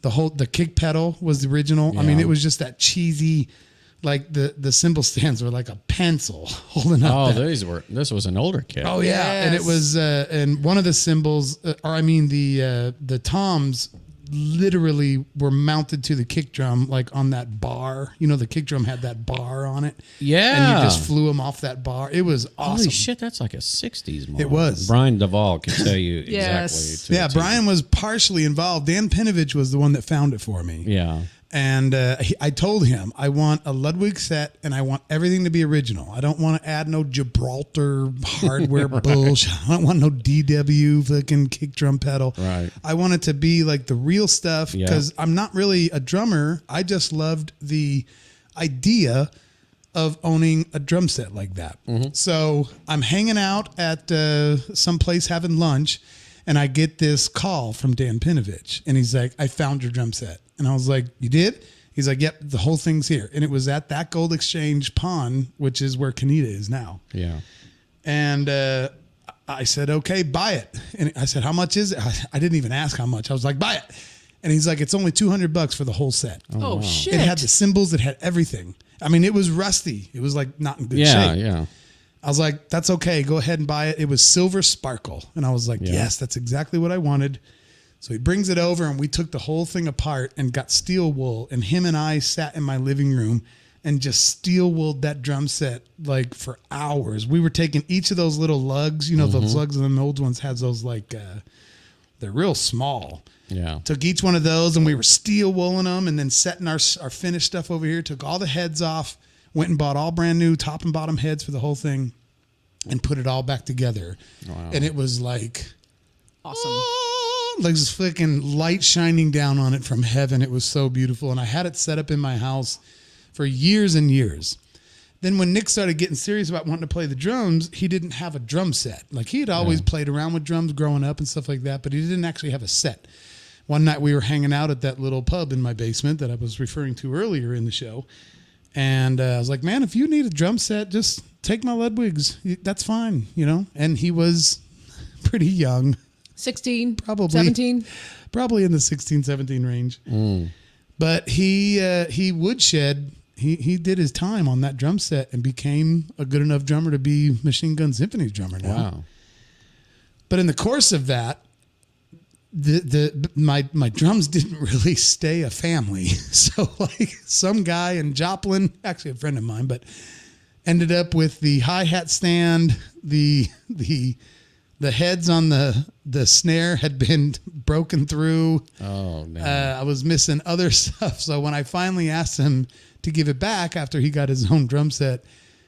the kick pedal was the original. I mean, Yeah. it was just that cheesy Like the cymbal stands were like a pencil holding up. Oh, that. this was an older kit. Oh yeah, and it was and one of the cymbals, the toms, literally were mounted to the kick drum, like on that bar. You know, the kick drum had that bar on it. Yeah, and you just flew them off that bar. It was awesome. Holy shit, that's like a '60s model. It was. Brian Duvall can tell you Yes. exactly. Yeah, Brian was partially involved. Dan Pinovich was the one that found it for me. Yeah. And I told him, I want a Ludwig set and I want everything to be original. I don't want to add no Gibraltar hardware bullshit. I don't want no DW fucking kick drum pedal. Right. I want it to be like the real stuff because Yeah. I'm not really a drummer. I just loved the idea of owning a drum set like that. Mm-hmm. So I'm hanging out at some place having lunch and I get this call from Dan Pinovich and he's like, I found your drum set. And I was like, you did? He's like, yep, the whole thing's here. And it was at that Gold Exchange Pawn, which is where Kanita is now. Yeah. And I said, okay, buy it. And I said, how much is it? I didn't even ask how much. I was like, buy it. And he's like, it's only $200 for the whole set. Oh, shit. It had the cymbals. It had everything. I mean, it was rusty. It was like not in good shape. Yeah. I was like, that's okay. Go ahead and buy it. It was silver sparkle. And I was like, yes, that's exactly what I wanted. So he brings it over and we took the whole thing apart and got steel wool. And him and I sat in my living room and just steel wooled that drum set like for hours. We were taking each of those little lugs, you know, those lugs and the old ones has those like, they're real small. Yeah. Took each one of those and we were steel wooling them and then setting our finished stuff over here. Took all the heads off, went and bought all brand new top and bottom heads for the whole thing and put it all back together. Wow. And it was like, Awesome. like this freaking light shining down on it from heaven. It was so beautiful. And I had it set up in my house for years and years. Then when Nick started getting serious about wanting to play the drums, he didn't have a drum set. Like he had always played around with drums growing up and stuff like that, but he didn't actually have a set. One night we were hanging out at that little pub in my basement that I was referring to earlier in the show. And I was like, man, if you need a drum set, just take my Ludwigs. That's fine, you know? And he was pretty young. 16, Probably. 17. Probably in the 16, 17 range. But he woodshed. He did his time on that drum set and became a good enough drummer to be Machine Gun Symphony's drummer now. Wow. But in the course of that, my drums didn't really stay a family. So like some guy in Joplin, actually a friend of mine, but ended up with the hi-hat stand, the heads on the snare had been broken through. Oh, no. I was missing other stuff. So when I finally asked him to give it back after he got his own drum set,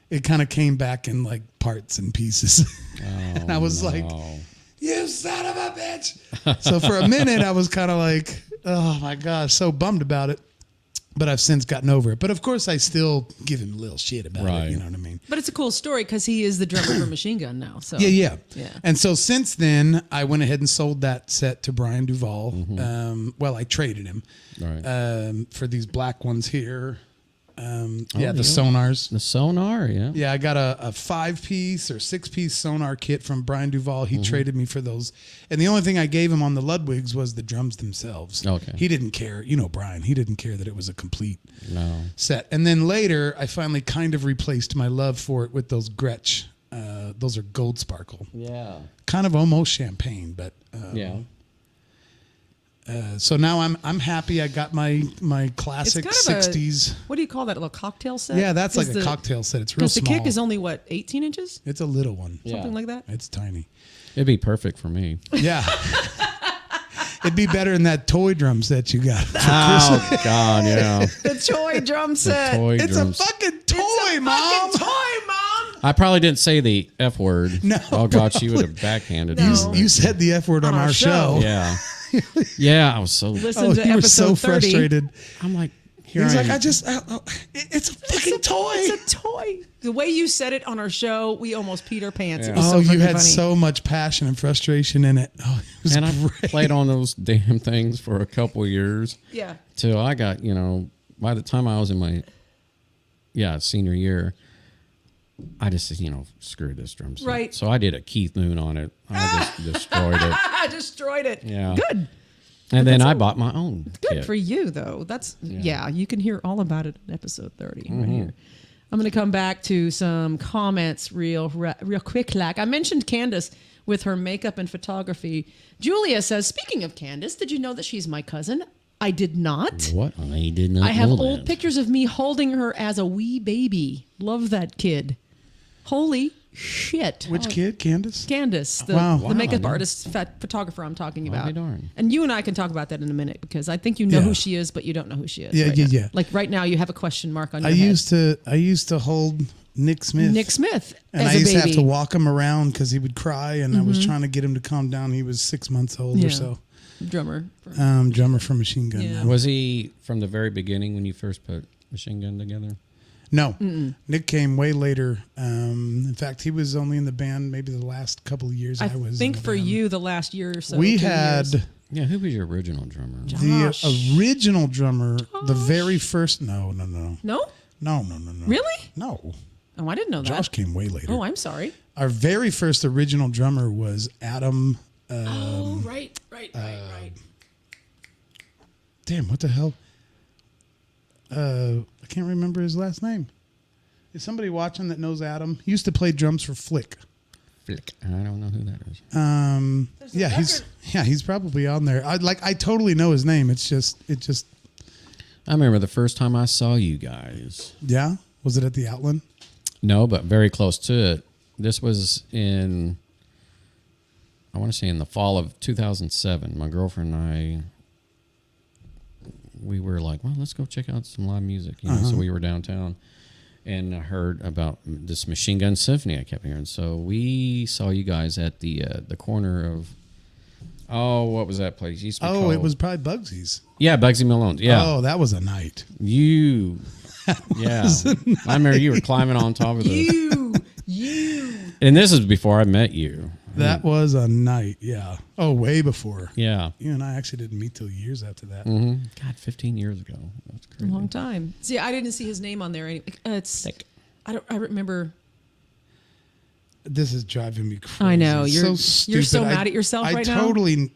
it kind of came back in like parts and pieces. And I was like, you son of a bitch. So for a minute, I was kind of like, oh my gosh, so bummed about it. But I've since gotten over it. But of course, I still give him a little shit about it. You know what I mean? But it's a cool story because he is the drummer for Machine Gun now. So Yeah. Yeah. And so since then, I went ahead and sold that set to Brian Duvall. I traded him for these black ones here. The sonars. The sonar, yeah. Yeah, I got a 5-piece or 6-piece sonar kit from Brian Duvall. He traded me for those. And the only thing I gave him on the Ludwigs was the drums themselves. Okay. He didn't care. You know, Brian, he didn't care that it was a complete No. set. And then later, I finally kind of replaced my love for it with those Gretsch. Those are gold sparkle. Yeah. Kind of almost champagne, but Yeah. so now I'm happy. I got my classic It's kind of 60s. what do you call that, a little cocktail set? Yeah, that's like Is a the- cocktail set. It's real Because the small. kick is only, what, 18 inches? It's a little one. Yeah. Something like that? It's tiny. It'd be perfect for me. Yeah. It'd be better than that toy drum set you got. Oh, God, yeah. The toy drum set. Toy It's drums. a fucking toy, It's a Mom. fucking toy, Mom. I probably didn't say the F word. No, Oh, God, she would have backhanded me. You said the F word on our show. Yeah. Yeah, I was so... Listen to you were episode so 30. frustrated. I'm like, He's like, am. it's a fucking toy. It's a toy. The way you said it on our show, we almost peed our pants. It was so You fucking had funny. so much passion and frustration in it. Oh, it was And I great. played on those damn things for a couple of years. Yeah. Till I got, by the time I was in my, senior year, I just said, screw this drum set. Right. So I did a Keith Moon on it. I just destroyed it. I destroyed it. Yeah. Good. And then I bought my own Good kit. for you, though. That's yeah. You can hear all about it in episode 30 Mm-hmm. right here. I'm going to come back to some comments real quick. Like I mentioned, Candace with her makeup and photography. Julia says, "Speaking of Candace, did you know that she's my cousin?" I did not. What? I did not I have know old that. pictures of me holding her as a wee baby. Love that kid. Holy shit! Which kid? Candace? Candace, the, Wow. the makeup Wow. artist, photographer I'm talking I'll about. be darned. And you and I can talk about that in a minute because I think you know Yeah. who she is, but you don't know who she is. Yeah, right yeah, now. yeah. Like right now, you have a question mark on your I head. used to hold Nick Smith. Nick Smith And as I used a to baby. have to walk him around because he would cry, and I was trying to get him to calm down. He was 6 months old Yeah. or so. Drummer. Drummer for Machine Gun. Yeah. now. Was he from the very beginning when you first put Machine Gun together? No, Nick came way later. In fact, he was only in the band maybe the last couple of years I, I was. think in the for band. you, the last year or so. we 2 had years. Yeah, who was your original drummer? Josh. the original drummer, the very first. No. No? No. Really? No. Oh, I didn't know that. Josh came way later. Oh, I'm sorry. Our very first original drummer was Adam. Oh, right. Damn, what the hell? I can't remember his last name. Is somebody watching that knows Adam? He used to play drums for Flick. Flick. I don't know who that is. Yeah, he's probably on there. I totally know his name. It just I remember the first time I saw you guys. yeah. Was it at the Outland? No, but very close to it. This was in, I want to say in the fall of 2007. My girlfriend and I, we were like, well, let's go check out some live music. You know, so we were downtown and I heard about this Machine Gun Symphony I kept hearing. So we saw you guys at the corner of, what was that place? It used to be Oh, called, it was probably Bugsy's. Yeah, Bugsy Malone's. Yeah. Oh, that was a night. You. Yeah. I remember you were climbing on top of the. You. And this is before I met you. That was a night. Yeah. Oh, way before. Yeah. You and I actually didn't meet till years after that. God, 15 years ago. That's A crazy. long time. See, I didn't see his name on there. It's. Thick. I remember. This is driving me crazy. I know, It's you're- so you're so stupid. mad at yourself right now? I totally.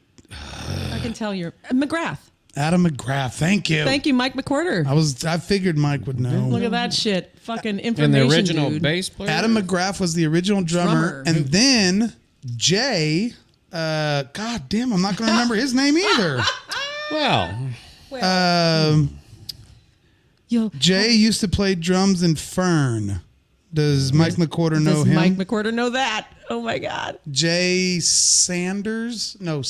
I can tell you're McGrath. Adam McGrath. Thank you. Thank you, Mike McWhorter. I figured Mike would know. Look at that shit. Fucking And information. the original dude. bass player? Adam McGrath was the original drummer. And then Jay, God damn, I'm not going to remember his name either. Well, Jay used to play drums in Fern. Does Mike McWhorter know Does him? Mike McWhorter know that? Oh my God. Jay Sanders? No,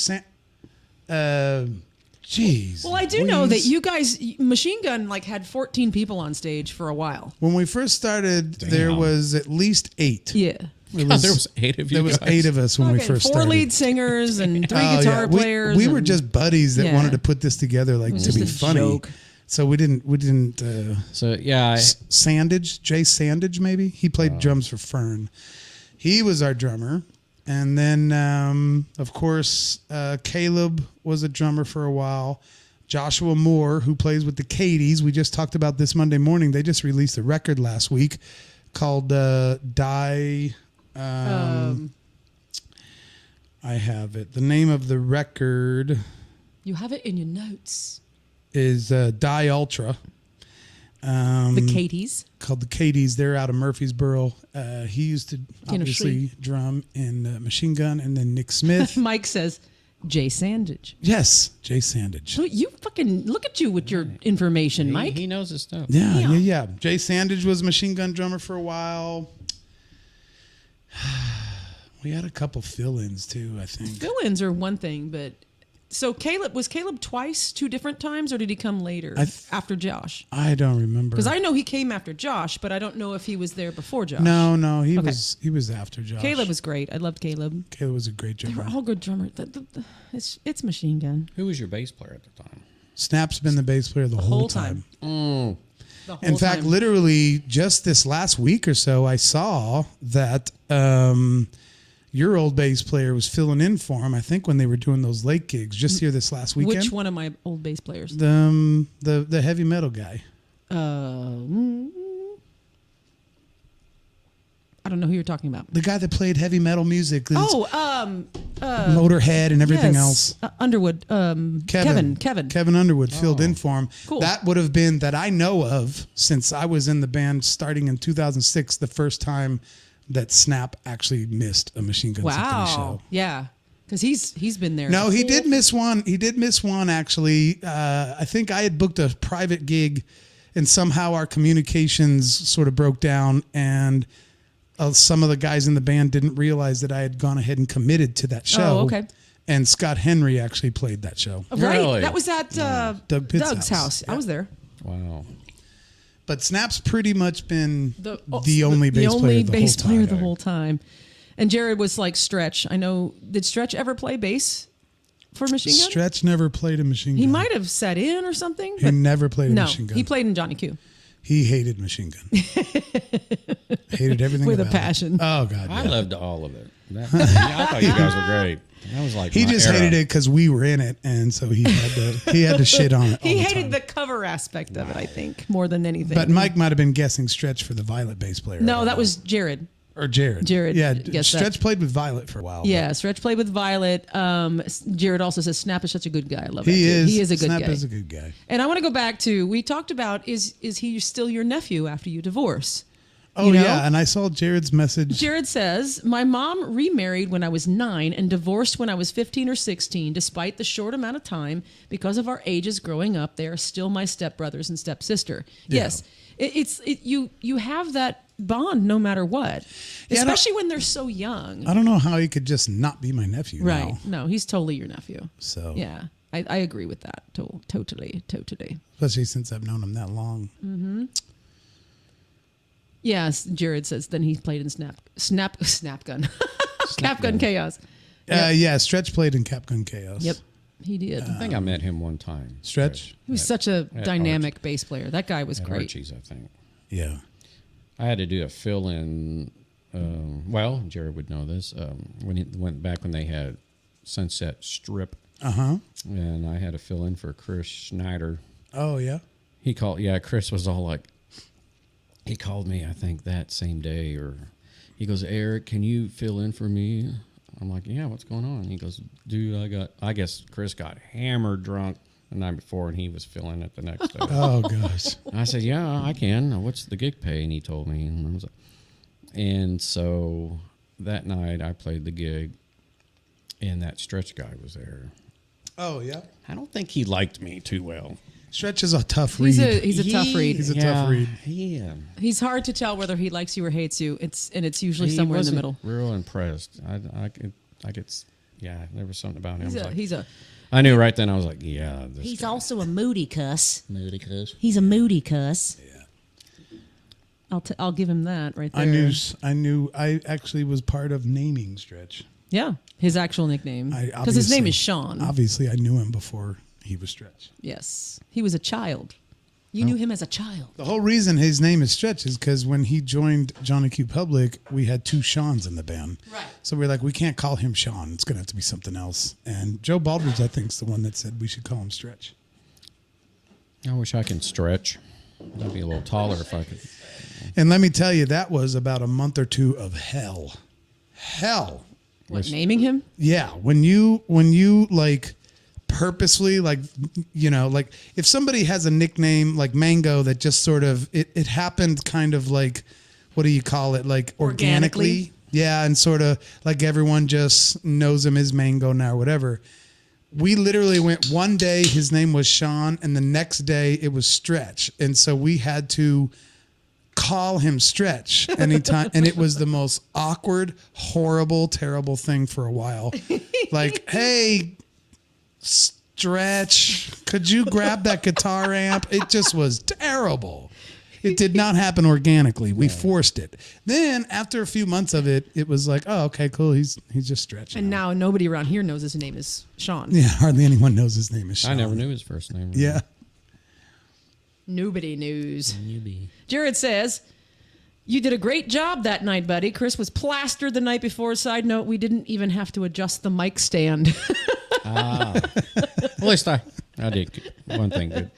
jeez. Well, I do know that you guys, Machine Gun, like had 14 people on stage for a while. When we first started, there was at least 8. Yeah. It God, there was 8 of you There was guys. 8 of us when we Okay, first 4 started. lead singers and 3 Oh, guitar yeah. players. We were and- just buddies that Yeah. wanted to put this together, like to just be a funny. joke. So we didn't. So, yeah. Sandage, Jay Sandage, maybe he played drums for Fern. He was our drummer, and then of course Caleb was a drummer for a while. Joshua Moore, who plays with the Cadies, we just talked about this Monday morning. They just released a record last week called Die. I have it. The name of the record You have it in your notes. is Die Ultra. The Katies. Called the Cadies. They're out of Murfreesboro. He used to obviously drum in Machine Gun, and then Nick Smith. Mike says, Jay Sandage. Yes, Jay Sandage. So you fucking look at you with your information, Mike. He knows his stuff. Yeah. Jay Sandage was Machine Gun drummer for a while. We had a couple fill-ins too, I think. Fill-ins are one thing, but so was Caleb twice, 2 different times, or did he come later after Josh? I don't remember. Because I know he came after Josh, but I don't know if he was there before Josh. No, he was after Josh. Caleb was great. I loved Caleb. Caleb was a great They drummer. were all good drummers. It's Machine Gun. Who was your bass player at the time? Snap's been the bass player the whole time. The whole In fact, time. literally just this last week or so, I saw that your old bass player was filling in for him. I think when they were doing those lake gigs just here this last weekend. Which one of my old bass players? The heavy metal guy. I don't know who you're talking about. The guy that played heavy metal music. Motorhead and everything else. Underwood. Kevin. Kevin Underwood filled in for him. Cool. That would have been, that I know of, since I was in the band starting in 2006, the first time that Snap actually missed a Machine Gun Symphony show. Yeah. Because he's been there. No, he did miss one. He did miss one, actually. I think I had booked a private gig, and somehow our communications sort of broke down, and some of the guys in the band didn't realize that I had gone ahead and committed to that show. Oh, okay. And Scott Henry actually played that show. Right. Really? That was at Doug's house. Yeah. I was there. Wow. But Snap's pretty much been the only bass player the whole time. And Jared was like Stretch. I know. Did Stretch ever play bass for Machine Gun? Stretch never played a Machine Gun. He might have sat in or something. He never played a Machine Gun. He played in Johnny Q. He hated Machine Gun. Hated everything with a about passion. It. Oh God, I yeah. loved all of it. I thought you guys were great. That was like he my just era. hated it because we were in it, and so he had to shit on it. He all hated time. the cover aspect of it, I think, more than anything. But Mike might have been guessing Stretch for the Violet bass player. No, that was Jared. Or Jared. Jared, Yeah, guess Stretch that. played with Violet for a while. Yeah, Stretch played with Violet. Jared also says Snap is such a good guy. I love that. He Dude. is. He is a good Snap guy. is a good guy. And I want to go back to, we talked about, is he still your nephew after you divorce? Oh, You know? yeah, and I saw Jared's message. Jared says, my mom remarried when I was 9 and divorced when I was 15 or 16. Despite the short amount of time, because of our ages growing up, they are still my stepbrothers and stepsister. Yeah. Yes, you have that bond no matter what, Yeah, especially when they're so young. I don't know how he could just not be my nephew Right. now. No, he's totally your nephew. So Yeah, I agree with that. Totally. especially since I've known him that long. Yes, Jared says then he played in Snap Gun. Cap Gun Chaos. Yeah, Stretch played in Cap Gun Chaos. Yep, he did. I think I met him one time. Stretch? He was such a dynamic bass player. That guy was At great. Archie's, I think. Yeah. I had to do a fill-in. Well, Jared would know this. When he went back when they had Sunset Strip, and I had to fill in for Chris Schneider. Oh, yeah? He called. Yeah, Chris was all like. He called me, I think, that same day, or he goes, Eric, can you fill in for me? I'm like, yeah, what's going on? He goes, dude, I guess Chris got hammered drunk the night before, and he was filling it the next day. Oh, gosh. I said, yeah, I can. What's the gig pay? And he told me. And I was like, and so that night I played the gig, and that Stretch guy was there. Oh, yeah? I don't think he liked me too well. Stretch is a tough read. He's a tough read. He's a tough read. Yeah. He's hard to tell whether he likes you or hates you. It's usually He somewhere in the wasn't middle. Real impressed. There was something about him. I I knew right then. I was like, yeah. He's also a moody cuss. Moody cuss. He's a moody cuss. I'll give him that right there. I actually was part of naming Stretch. Yeah, his actual nickname, because his name is Sean. Obviously, I knew him before he was Stretch. Yes, he was a child. You knew him as a child. The whole reason his name is Stretch is because when he joined Johnny Q Public, we had 2 Seans in the band. Right. So we're like, we can't call him Sean. It's going to have to be something else. And Joe Baldridge, I think, is the one that said we should call him Stretch. I wish I could stretch. I'd be a little taller if I could. And let me tell you, that was about a month or 2 of hell. Hell. What, naming him? Yeah. When you like purposely, like, you know, like if somebody has a nickname like Mango that just sort of, it happened kind of like, what do you call it? Like organically. Yeah. And sort of like everyone just knows him as Mango now or whatever. We literally went one day, his name was Sean, and the next day it was Stretch. And so we had to call him Stretch anytime. And it was the most awkward, horrible, terrible thing for a while. Like, hey, Stretch, could you grab that guitar amp? It just was terrible. It did not happen organically. We forced it. Then after a few months of it, it was like, oh, okay, cool. He's just Stretch. And now nobody around here knows his name is Sean. Yeah, hardly anyone knows his name is Sean. I never knew his first name. Yeah. Nobody knows. Jared says, you did a great job that night, buddy. Chris was plastered the night before. Side note, we didn't even have to adjust the mic stand. Well, at least I did one thing good.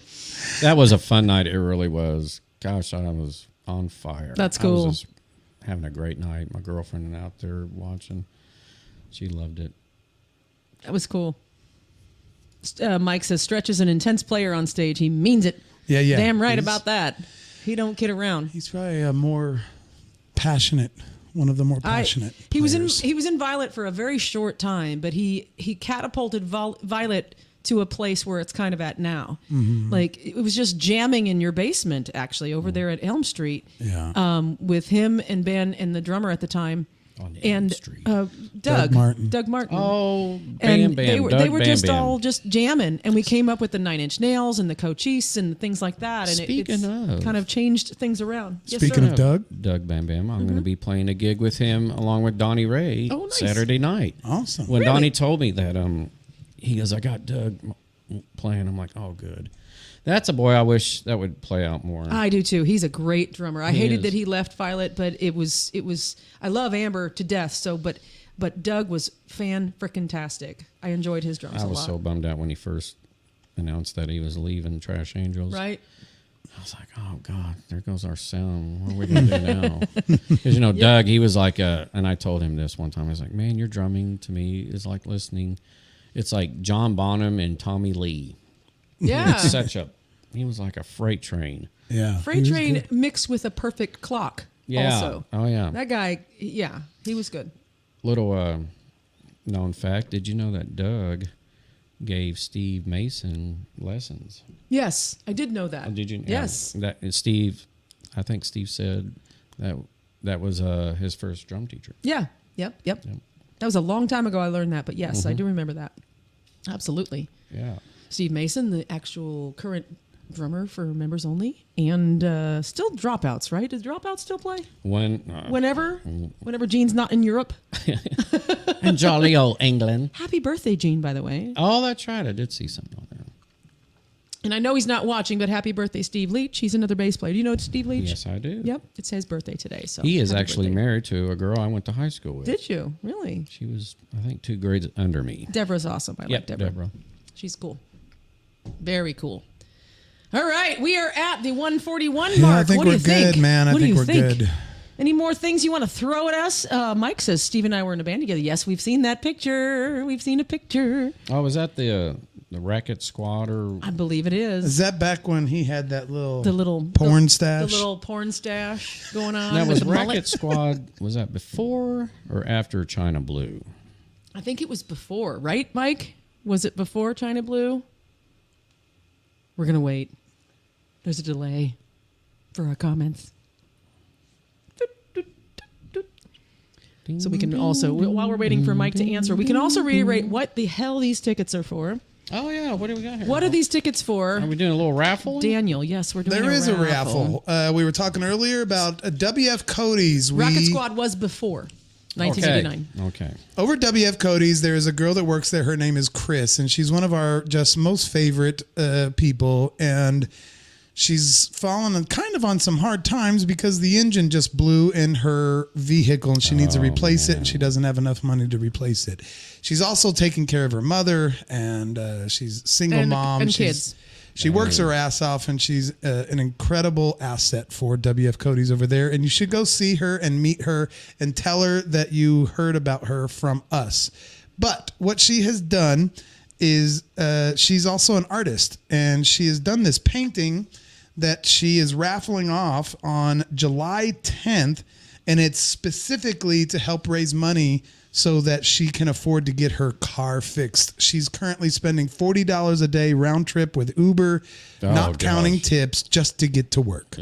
That was a fun night. It really was. Gosh, I was on fire. That's I cool. was just having a great night. My girlfriend out there watching. She loved it. That was cool. Mike says Stretch is an intense player on stage. He means it. Yeah. Damn right about that. He don't kid around. He's probably a more passionate, one of the more passionate. He players. was in Violet for a very short time, but he catapulted Violet to a place where it's kind of at now. Like it was just jamming in your basement, actually, over there at Elm Street. Yeah. With him and Ben and the drummer at the time. On And Elm Street. Doug Martin. Oh, and Bam. they were Doug just Bam Bam. all just jamming, and we came up with the 9 Inch Nails and the Cochise and things like that, and Speaking it's of- kind of changed things around. Speaking of Doug, Doug Bam Bam, I'm going to be playing a gig with him along with Donnie Ray Oh, nice. Saturday night. awesome. When Really? Donnie told me that, he goes, I got Doug playing. I'm like, oh, good. That's a boy I wish that would play out more. I do too. He's a great drummer. I He hated is. that he left Violet, but it was. I love Amber to death. So, but Doug was fan-frickin-tastic. I enjoyed his drums I a was lot. so bummed out when he first announced that he was leaving Trash Angels. Right. I was like, oh, God, there goes our sound. What are we going to do now? Because, Doug, he was like, and I told him this one time. I was like, man, your drumming to me is like listening. It's like John Bonham and Tommy Lee. Yeah. It's he was like a freight train. Yeah. Freight he was train good. mixed with a perfect clock. Yeah. Also. Oh, yeah. That guy. Yeah. He was good. Little known fact. Did you know that Doug gave Steve Mason lessons? Yes, I did know that. Oh, did you? Yes. Yeah, I think Steve said that was his first drum teacher. Yeah. Yep. That was a long time ago I learned that, but yes, I do remember that. Absolutely. Yeah. Steve Mason, the actual current drummer for Members Only, and still Dropouts, right? Does Dropouts still play? Whenever Gene's not in Europe. And jolly old England. Happy birthday, Gene, by the way. Oh, that's right. I did see something on there. And I know he's not watching, but happy birthday, Steve Leach. He's another bass player. Do you know Steve Leach? Yes, I do. Yep, it's his birthday today. So He is happy actually birthday. married to a girl I went to high school with. Did you? Really? She was, I think, 2 grades under me. Deborah's awesome. I like Deborah. She's cool. Very cool. All right, we are at the 141 mark. I think what do we're you think? good, man. I What do think you we're think? good. Any more things you want to throw at us? Mike says Steve and I were in a band together. Yes, we've seen that picture. We've seen a picture. Oh, was that the Racket Squad or? I believe it is. Is that back when he had that little porn stash? The little porn stash going on. That with was the Racket mullet? Squad. Was that before or after China Blue? I think it was before, right, Mike? Was it before China Blue? We're going to wait. There's a delay for our comments. So we can also, while we're waiting for Mike to answer, we can also reiterate what the hell these tickets are for. Oh yeah, what do we got here? What are these tickets for? Are we doing a little raffle? Daniel, yes, we're doing There is a raffle. We were talking earlier about WF Cody's. Rocket Squad was before 1989. Okay. Over WF Cody's, there is a girl that works there. Her name is Chris, and she's one of our just most favorite people. And she's fallen kind of on some hard times because the engine just blew in her vehicle, and she needs to replace it, and she doesn't have enough money to replace it. She's also taking care of her mother, and she's a single mom. And kids. She works her ass off, and she's an incredible asset for WF Cody's over there. And you should go see her and meet her and tell her that you heard about her from us. But what she has done is she's also an artist, and she has done this painting that she is raffling off on July 10th, and it's specifically to help raise money so that she can afford to get her car fixed. She's currently spending $40 a day round trip with Uber, not counting tips, just to get to work.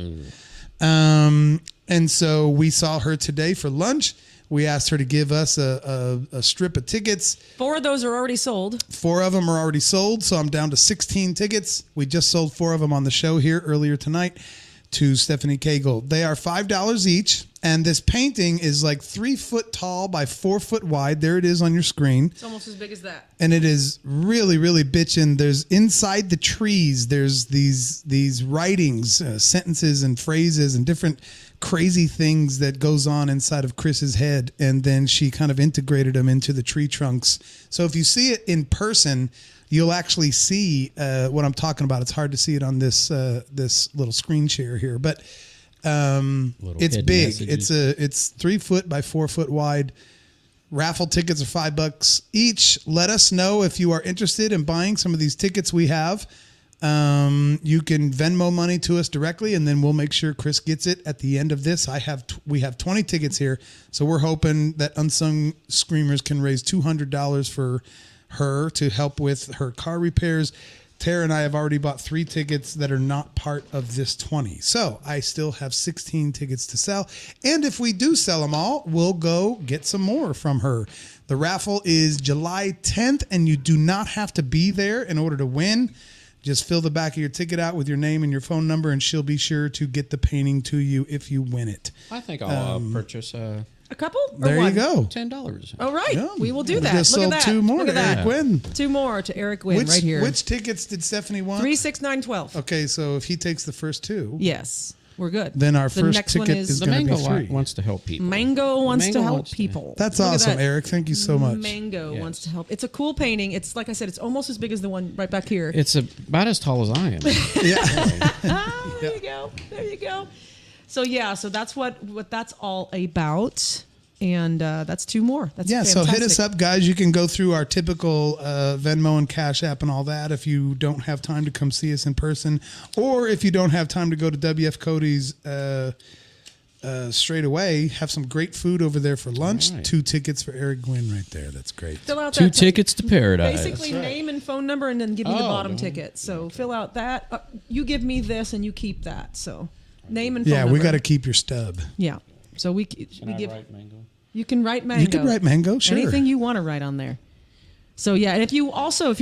And so we saw her today for lunch. We asked her to give us a strip of tickets. 4 of those are already sold. 4 of them are already sold, so I'm down to 16 tickets. We just sold 4 of them on the show here earlier tonight to Stephanie Cagle. They are $5 each, and this painting is like 3 foot tall by 4 foot wide. There it is on your screen. It's almost as big as that. And it is really, really bitchin'. There's inside the trees, there's these writings, sentences and phrases and different crazy things that goes on inside of Chris's head. And then she kind of integrated them into the tree trunks. So if you see it in person, you'll actually see what I'm talking about. It's hard to see it on this little screen share here. But It's hidden big. messages. It's 3 foot by 4 foot wide. Raffle tickets are $5 each. Let us know if you are interested in buying some of these tickets we have. You can Venmo money to us directly, and then we'll make sure Chris gets it at the end of this. We have 20 tickets here, so we're hoping that Unsung Screamers can raise $200 for her to help with her car repairs. Tara and I have already bought 3 tickets that are not part of this 20. So I still have 16 tickets to sell. And if we do sell them all, we'll go get some more from her. The raffle is July 10th, and you do not have to be there in order to win. Just fill the back of your ticket out with your name and your phone number, and she'll be sure to get the painting to you if you win it. I think I'll purchase A couple? Or There one? you go. $10. All right. Yeah. We will do We that. just Look at sold that. 2 more Look to at Eric that. Wynn. 2 more to Eric Wynn right here. Which tickets did Stephanie want? 3, 6, 9, 12. Okay, so if he takes the first 2, Yes. We're good. then our The first next one ticket is is The going to Mango be free. wants to help people. Mango wants to Mango help wants to- people. That's Look at awesome, that. Eric. Thank you so much. Mango Yes. wants to help. It's a cool painting. It's like I said, it's almost as big as the one right back here. It's about as tall as I am. There you go. There you go. So yeah, so that's what that's all about. And that's 2 more. That's Yeah, fantastic. so hit us up, guys. You can go through our typical Venmo and Cash App and all that if you don't have time to come see us in person, or if you don't have time to go to WF Cody's straight away. Have some great food over there for lunch. Right. 2 tickets for Eric Gwynn right there. That's great. Fill out 2 that tickets to paradise. Basically, name and phone number, and then give me the Oh, bottom no. ticket. So fill out that. You give me this, and you keep that. So name and phone Yeah, number. we got to keep your stub. Yeah. So we Can I give. write Mango? You can write mango. You can write Mango, sure. Anything you want to write on there. So yeah, and if you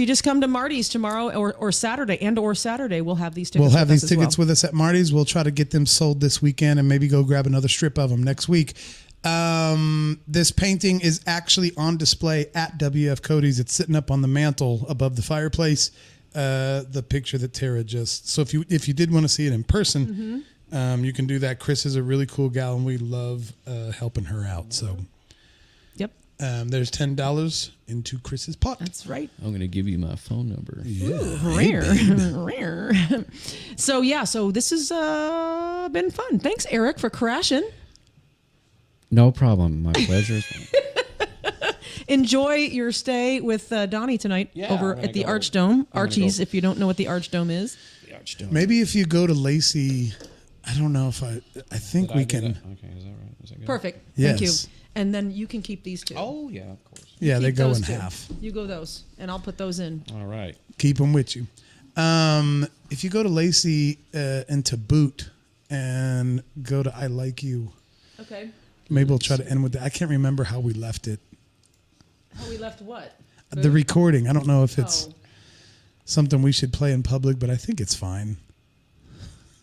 just come to Marty's tomorrow or Saturday we'll have these tickets. We'll have with these us as tickets well. with us at Marty's. We'll try to get them sold this weekend and maybe go grab another strip of them next week. This painting is actually on display at WF Cody's. It's sitting up on the mantle above the fireplace. The picture that Tara just. So if you did want to see it in person, you can do that. Chris is a really cool gal, and we love helping her out. So Yep, there's $10 into Chris's pot. that's right. I'm going to give you my phone number. Rare. So yeah, so this has been fun. Thanks, Eric, for crashing. No problem. My pleasure. Enjoy your stay with Donnie tonight Yeah, over I'm gonna at the go- Archdome. I'm gonna Archie's, go- if you don't know what the Archdome is. Maybe if you go to Lacey, I don't know if I think we can. Okay, is that right? Is that good? Perfect. Thank you. Yes. And then you can keep these 2. Oh, yeah, of course. Yeah, they Keep go those in 2. half. You go those, and I'll put those in. All right. Keep them with you. If you go to Lacey and to Boot and go to I Like You, Okay. maybe we'll try to end with that. I can't remember how we left it. How we left what? The recording. I don't know if it's Oh. something we should play in public, but I think it's fine.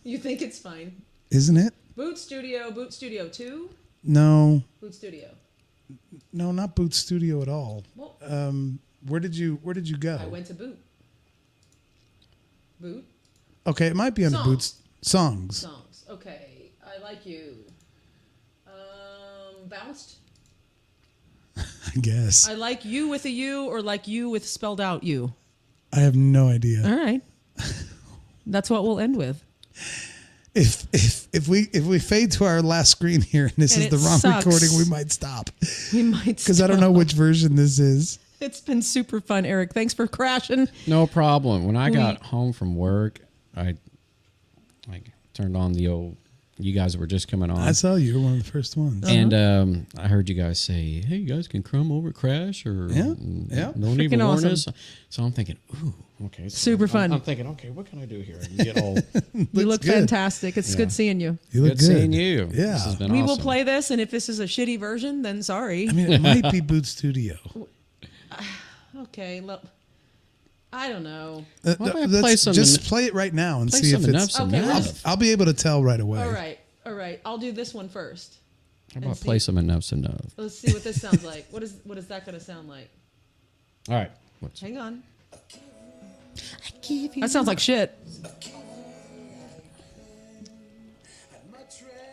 You think it's fine? Isn't it? Boot Studio 2, No. Boot Studio. No, not Boot Studio at all. Well, Where did you go? I went to Boot. Boot Okay, it might be under Songs. Boot's songs. songs. Okay, I Like You. Bounced. I guess. I Like You with a U, or Like You with spelled out U. I have no idea. All right. That's what we'll end with. If we fade to our last screen here and this And is the it wrong sucks. recording, we might stop We might because I don't know which version this is. It's been super fun, Eric. Thanks for crashing. No problem. When I got home from work, I turned on the old. You guys were just coming on. I saw you were one of the first ones. And I heard you guys say, "Hey, you guys can come over, crash, or Yeah. don't Freaking even warn awesome. us." So I'm thinking, "Ooh, okay, so Super fun. I'm thinking, okay, what can I do here? And get all You look good. fantastic. It's good seeing you. You look good good. seeing you. Yeah. This has been We will awesome. play this, and if this is a shitty version, then sorry. I mean, it might be Boot Studio. Okay, look. I don't know. Why don't I Let's play some just en- play it right now and Play see some if it's. enough's Okay, enough. I'll be able to tell right away. All right. I'll do this one first. How and about see. play some enough's enough? Let's see what this sounds like. What is that going to sound like? All right. Hang on. That sounds like shit.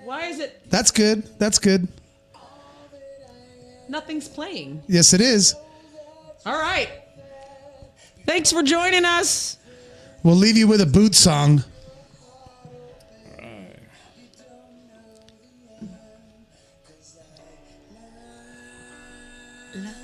Why is it That's good. That's good. nothing's playing? Yes, it is. All right. Thanks for joining us. We'll leave you with a Boot song. love.